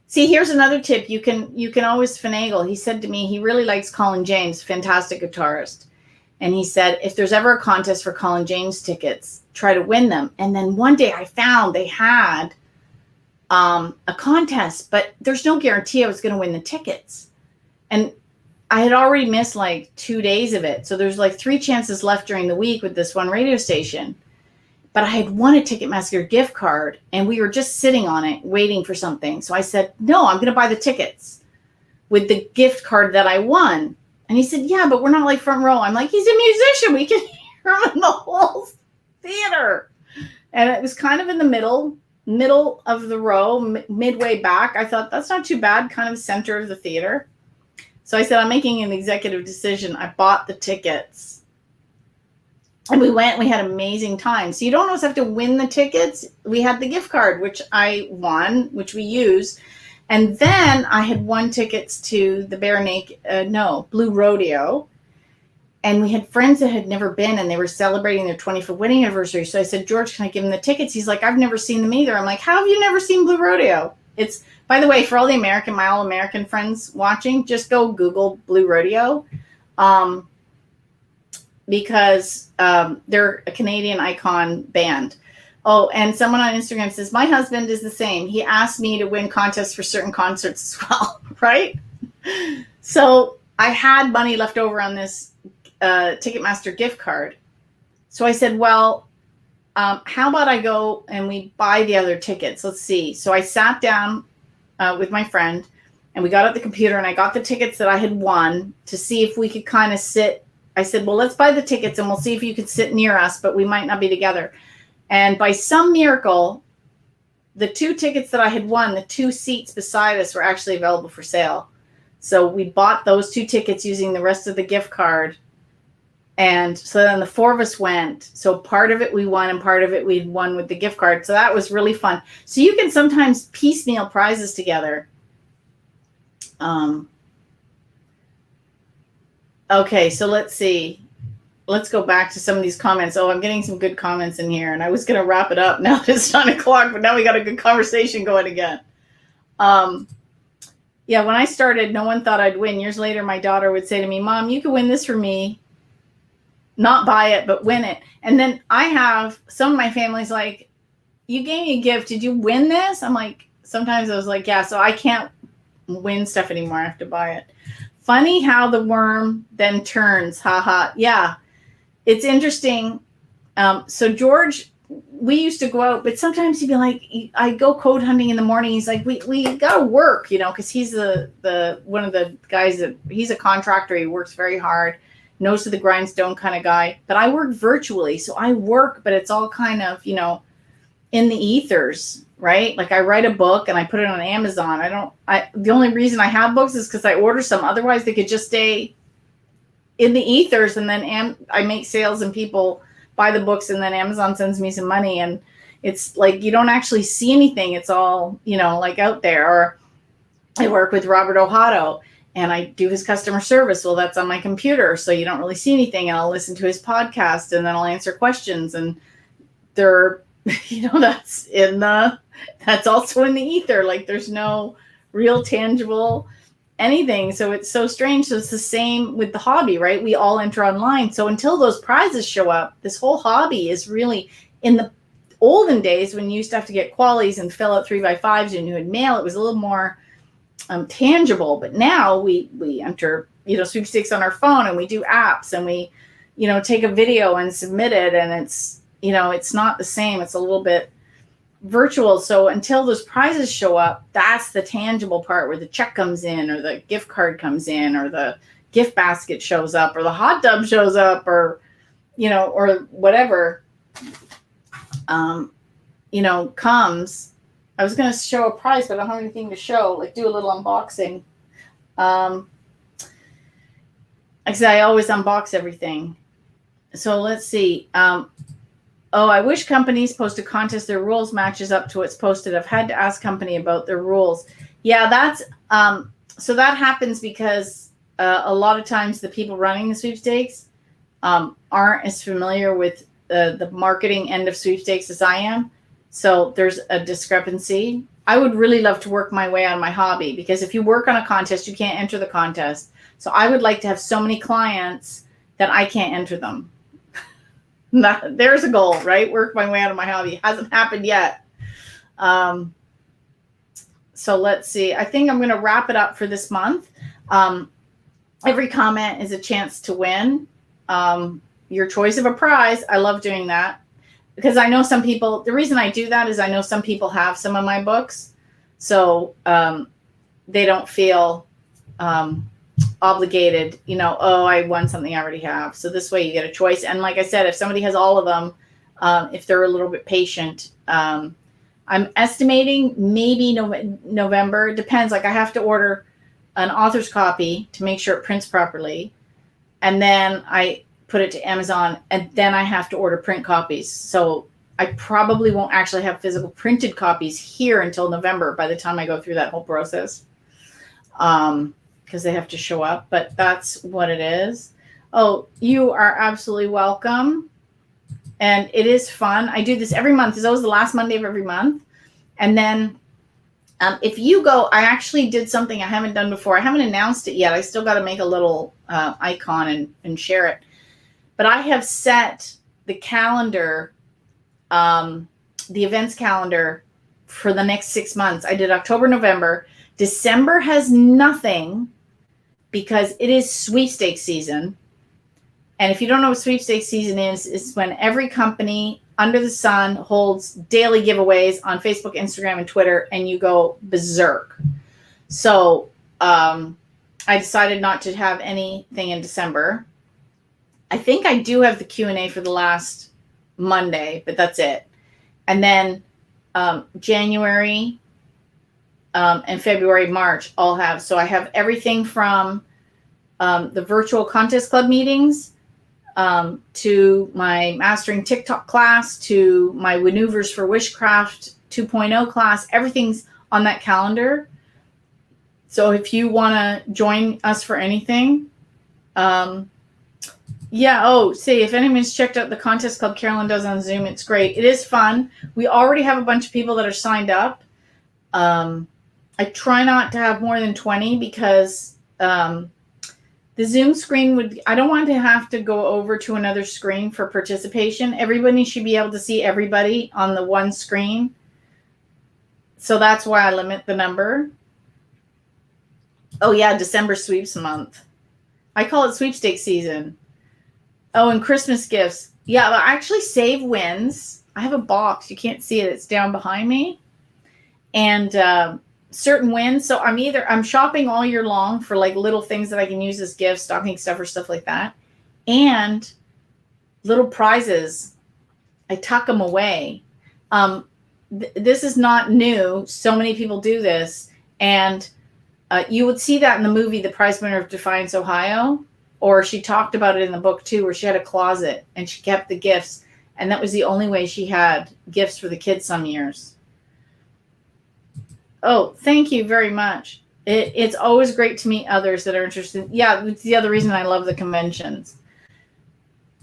see, here's another tip. You can always finagle. He said to me, he really likes Colin James, fantastic guitarist. And he said, if there's ever a contest for Colin James tickets, try to win them. And then one day I found they had a contest, but there's no guarantee I was going to win the tickets. And I had already missed like 2 days of it. So there's like 3 chances left during the week with this one radio station. But I had won a Ticketmaster gift card, and we were just sitting on it waiting for something. So I said, no, I'm going to buy the tickets with the gift card that I won. And he said, yeah, but we're not like front row. I'm like, he's a musician. We can hear him in the whole theater. And it was kind of in the middle of the row, midway back. I thought, that's not too bad, kind of center of the theater. So I said, I'm making an executive decision. I bought the tickets. And we went, we had amazing time. So you don't always have to win the tickets. We had the gift card, which I won, which we used. And then I had won tickets to the Blue Rodeo. And we had friends that had never been, and they were celebrating their 25th wedding anniversary. So I said, George, can I give them the tickets? He's like, I've never seen them either. I'm like, how have you never seen Blue Rodeo? It's By the way, for all the my all American friends watching, just go Google Blue Rodeo, because they're a Canadian icon band. Oh, and someone on Instagram says, my husband is the same. He asked me to win contests for certain concerts as well, right? So I had money left over on this Ticketmaster gift card. So I said, well, how about I go and we buy the other tickets? Let's see. So I sat down with my friend and we got at the computer and I got the tickets that I had won to see if we could kind of sit. I said, well, let's buy the tickets and we'll see if you could sit near us, but we might not be together. And by some miracle, the 2 tickets that I had won, the 2 seats beside us were actually available for sale. So we bought those 2 tickets using the rest of the gift card. And so then the 4 of us went. So part of it we won and part of it we won with the gift card. So that was really fun. So you can sometimes piecemeal prizes together. Okay, so let's see. Let's go back to some of these comments. Oh, I'm getting some good comments in here. And I was going to wrap it up now that it's 9 o'clock, but now we got a good conversation going again. Yeah, when I started, no one thought I'd win. Years later, my daughter would say to me, Mom, you could win this for me. Not buy it, but win it. And then I have some of my family's like, you gave me a gift. Did you win this? I'm like, sometimes I was like, yeah, so I can't win stuff anymore. I have to buy it. Funny how the worm then turns. Haha. Yeah. It's interesting. So George, we used to go out, but sometimes he'd be like, I go code hunting in the morning. He's like, we gotta work, because he's the one of the guys that he's a contractor. He works very hard, nose to the grindstone kind of guy. But I work virtually, so I work, but it's all kind of in the ethers, right? Like I write a book and I put it on Amazon. The only reason I have books is because I order some. Otherwise, they could just stay in the ethers, and then I make sales and people buy the books, and then Amazon sends me some money, and it's like you don't actually see anything. It's all like out there. Or I work with Robert Ohado and I do his customer service. Well, that's on my computer, so you don't really see anything. And I'll listen to his podcast, and then I'll answer questions, and they're that's also in the ether. Like there's no real tangible anything. So it's so strange. So it's the same with the hobby, right? We all enter online. So until those prizes show up, this whole hobby is really, in the olden days when you used to have to get qualities and fill out 3x5s and you would mail, it was a little more tangible. But now we enter, sweepstakes on our phone, and we do apps, and we, take a video and submit it. And it's, it's not the same. It's a little bit virtual. So until those prizes show up, that's the tangible part, where the check comes in, or the gift card comes in, or the gift basket shows up, or the hot tub shows up, or or whatever comes. I was going to show a prize, but I don't have anything to show, like do a little unboxing. Like I said, I always unbox everything. So let's see. I wish companies post a contest their rules matches up to what's posted. I've had to ask company about their rules. Yeah, that's so that happens because a lot of times the people running the sweepstakes aren't as familiar with the marketing end of sweepstakes as I am. So there's a discrepancy. I would really love to work my way on my hobby, because if you work on a contest, you can't enter the contest. So I would like to have so many clients that I can't enter them. There's a goal, right? Work my way out of my hobby. It hasn't happened yet. So let's see. I think I'm going to wrap it up for this month. Every comment is a chance to win your choice of a prize. I love doing that, because I know some people, the reason I do that is I know some people have some of my books. So they don't feel obligated, I won something I already have. So this way you get a choice. And like I said, if somebody has all of them, if they're a little bit patient, I'm estimating maybe November. It depends. Like I have to order an author's copy to make sure it prints properly. And then I put it to Amazon, and then I have to order print copies. So I probably won't actually have physical printed copies here until November by the time I go through that whole process. Because they have to show up, but that's what it is. Oh, you are absolutely welcome. And it is fun. I do this every month. It's always the last Monday of every month. And then If you go, I actually did something I haven't done before. I haven't announced it yet. I still got to make a little icon and share it. But I have set the calendar, the events calendar for the next 6 months. I did October, November. December has nothing because it is sweepstakes season. And if you don't know what sweepstakes season is, it's when every company under the sun holds daily giveaways on Facebook, Instagram, and Twitter, and you go berserk. So I decided not to have anything in December. I think I do have the Q&A for the last Monday, but that's it. And then January and February, March, I'll have. So I have everything from the virtual contest club meetings, to my mastering TikTok class, to my maneuvers for Wishcraft 2.0 class. Everything's on that calendar. So if you want to join us for anything, if anyone's checked out the contest club Carolyn does on Zoom, it's great. It is fun. We already have a bunch of people that are signed up. I try not to have more than 20 because the Zoom screen I don't want to have to go over to another screen for participation. Everybody should be able to see everybody on the one screen. So that's why I limit the number. Oh yeah, December sweeps month. I call it sweepstakes season. Oh, and Christmas gifts. Yeah, I actually save wins. I have a box. You can't see it. It's down behind me. And certain wins. So I'm shopping all year long for like little things that I can use as gifts, stocking stuff or stuff like that. And little prizes. I tuck them away. This is not new. So many people do this. And you would see that in the movie, The Prize Winner of Defiance, Ohio. Or she talked about it in the book too, where she had a closet and she kept the gifts. And that was the only way she had gifts for the kids some years. Oh, thank you very much. It's always great to meet others that are interested. Yeah, it's the other reason I love the conventions.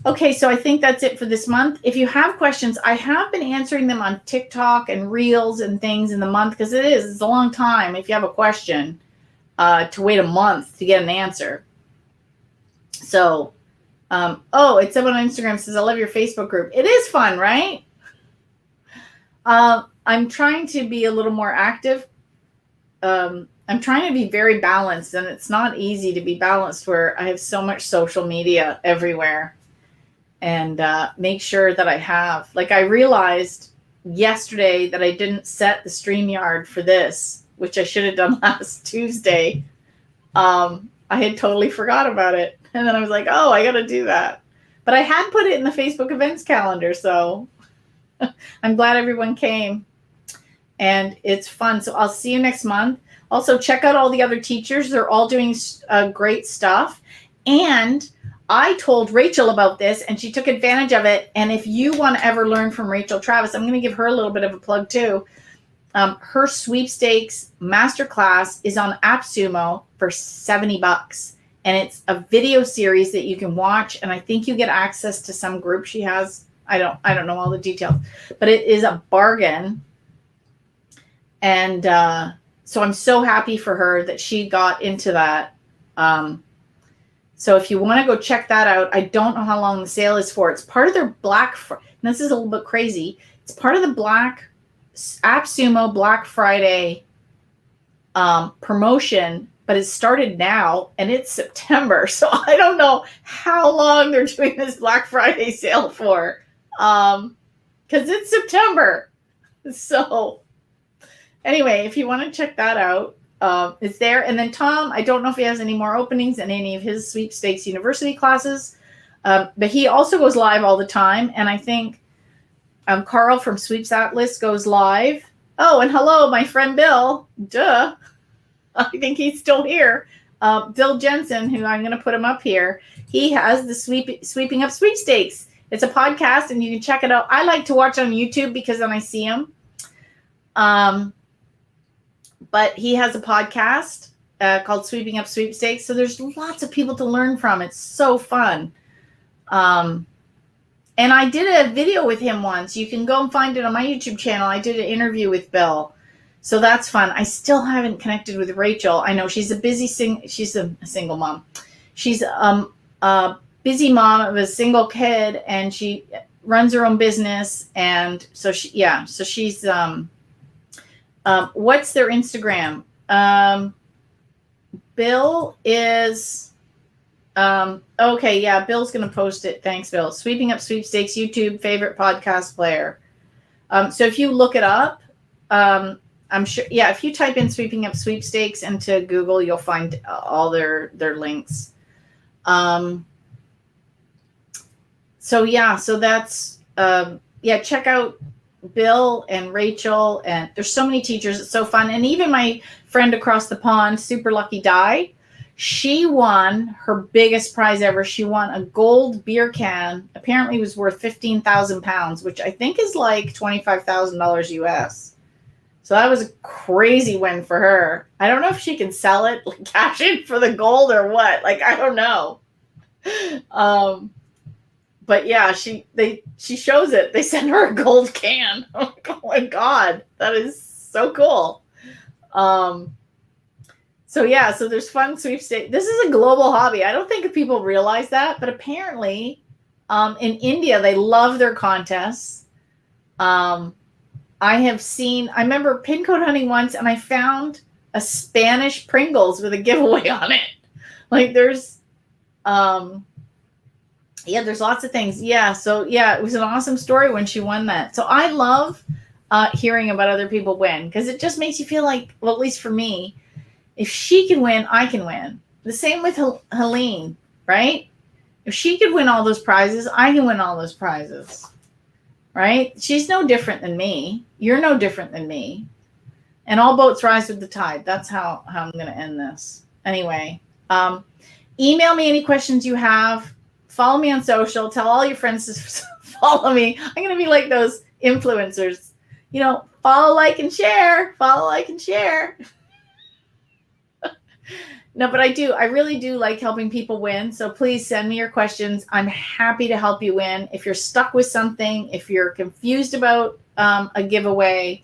Okay, so I think that's it for this month. If you have questions, I have been answering them on TikTok and Reels and things in the month because it's a long time if you have a question to wait a month to get an answer. So, it's someone on Instagram says, I love your Facebook group. It is fun, right? I'm trying to be a little more active. I'm trying to be very balanced, and it's not easy to be balanced where I have so much social media everywhere. And make sure that I have. Like I realized yesterday that I didn't set the StreamYard for this, which I should have done last Tuesday. I had totally forgot about it. And then I was like, oh, I got to do that. But I had put it in the Facebook events calendar, so I'm glad everyone came. And it's fun. So I'll see you next month. Also, check out all the other teachers. They're all doing great stuff. And I told Rachel about this, and she took advantage of it. And if you want to ever learn from Rachel Travis, I'm going to give her a little bit of a plug too. Her sweepstakes masterclass is on AppSumo for $70. And it's a video series that you can watch. And I think you get access to some group she has. I don't know all the details, but it is a bargain. And so I'm so happy for her that she got into that. So if you want to go check that out, I don't know how long the sale is for. It's part of their this is a little bit crazy. It's part of the AppSumo Black Friday promotion, but it started now and it's September. So I don't know how long they're doing this Black Friday sale for, because it's September. So anyway, if you want to check that out, it's there. And then Tom, I don't know if he has any more openings in any of his Sweepstakes University classes, but he also goes live all the time. And I think Carl from Sweeps Atlas goes live. Oh, and hello, my friend Bill. Duh. I think he's still here. Bill Jensen, who I'm going to put him up here. He has the Sweeping Up Sweepstakes. It's a podcast, and you can check it out. I like to watch on YouTube because then I see him. But he has a podcast called Sweeping Up Sweepstakes. So there's lots of people to learn from. It's so fun. And I did a video with him once. You can go and find it on my YouTube channel. I did an interview with Bill. So that's fun. I still haven't connected with Rachel. I know she's a busy she's a single mom. She's a busy mom of a single kid, and she runs her own business. And so she's what's their Instagram? Bill is okay, yeah, Bill's gonna post it. Thanks, Bill. Sweeping Up Sweepstakes, YouTube favorite podcast player. So if you look it up, I'm sure, yeah, if you type in Sweeping Up Sweepstakes into Google, you'll find all their links. So that's check out Bill and Rachel, and there's so many teachers. It's so fun. And even my friend across the pond, Super Lucky Di, she won her biggest prize ever. She won a gold beer can. Apparently it was worth 15,000 pounds, which I think is like $25,000 US. So that was a crazy win for her. I don't know if she can sell it, like cash in for the gold or what. Like, I don't know. But yeah, she shows it. They send her a gold can. I'm like, oh my God, that is so cool. So there's fun sweepstakes. This is a global hobby. I don't think people realize that, but apparently in India, they love their contests. I remember pin code hunting once, and I found a Spanish Pringles with a giveaway on it. Like there's lots of things. It was an awesome story when she won that. So I love hearing about other people win, because it just makes you feel like, well, at least for me, if she can win, I can win. The same with Helene, right? If she could win all those prizes, I can win all those prizes, right? She's no different than me. You're no different than me. And all boats rise with the tide. That's how I'm going to end this. Anyway, email me any questions you have. Follow me on social. Tell all your friends to follow me. I'm going to be like those influencers. Follow, like, and share. Follow, like, and share. No, but I really do like helping people win. So please send me your questions. I'm happy to help you win. If you're stuck with something, if you're confused about a giveaway,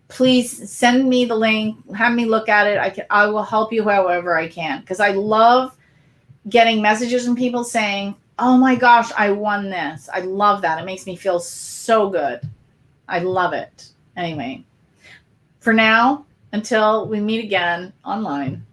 please send me the link. Have me look at it. I will help you however I can, because I love getting messages from people saying, oh my gosh, I won this. I love that. It makes me feel so good. I love it. Anyway, for now, until we meet again online.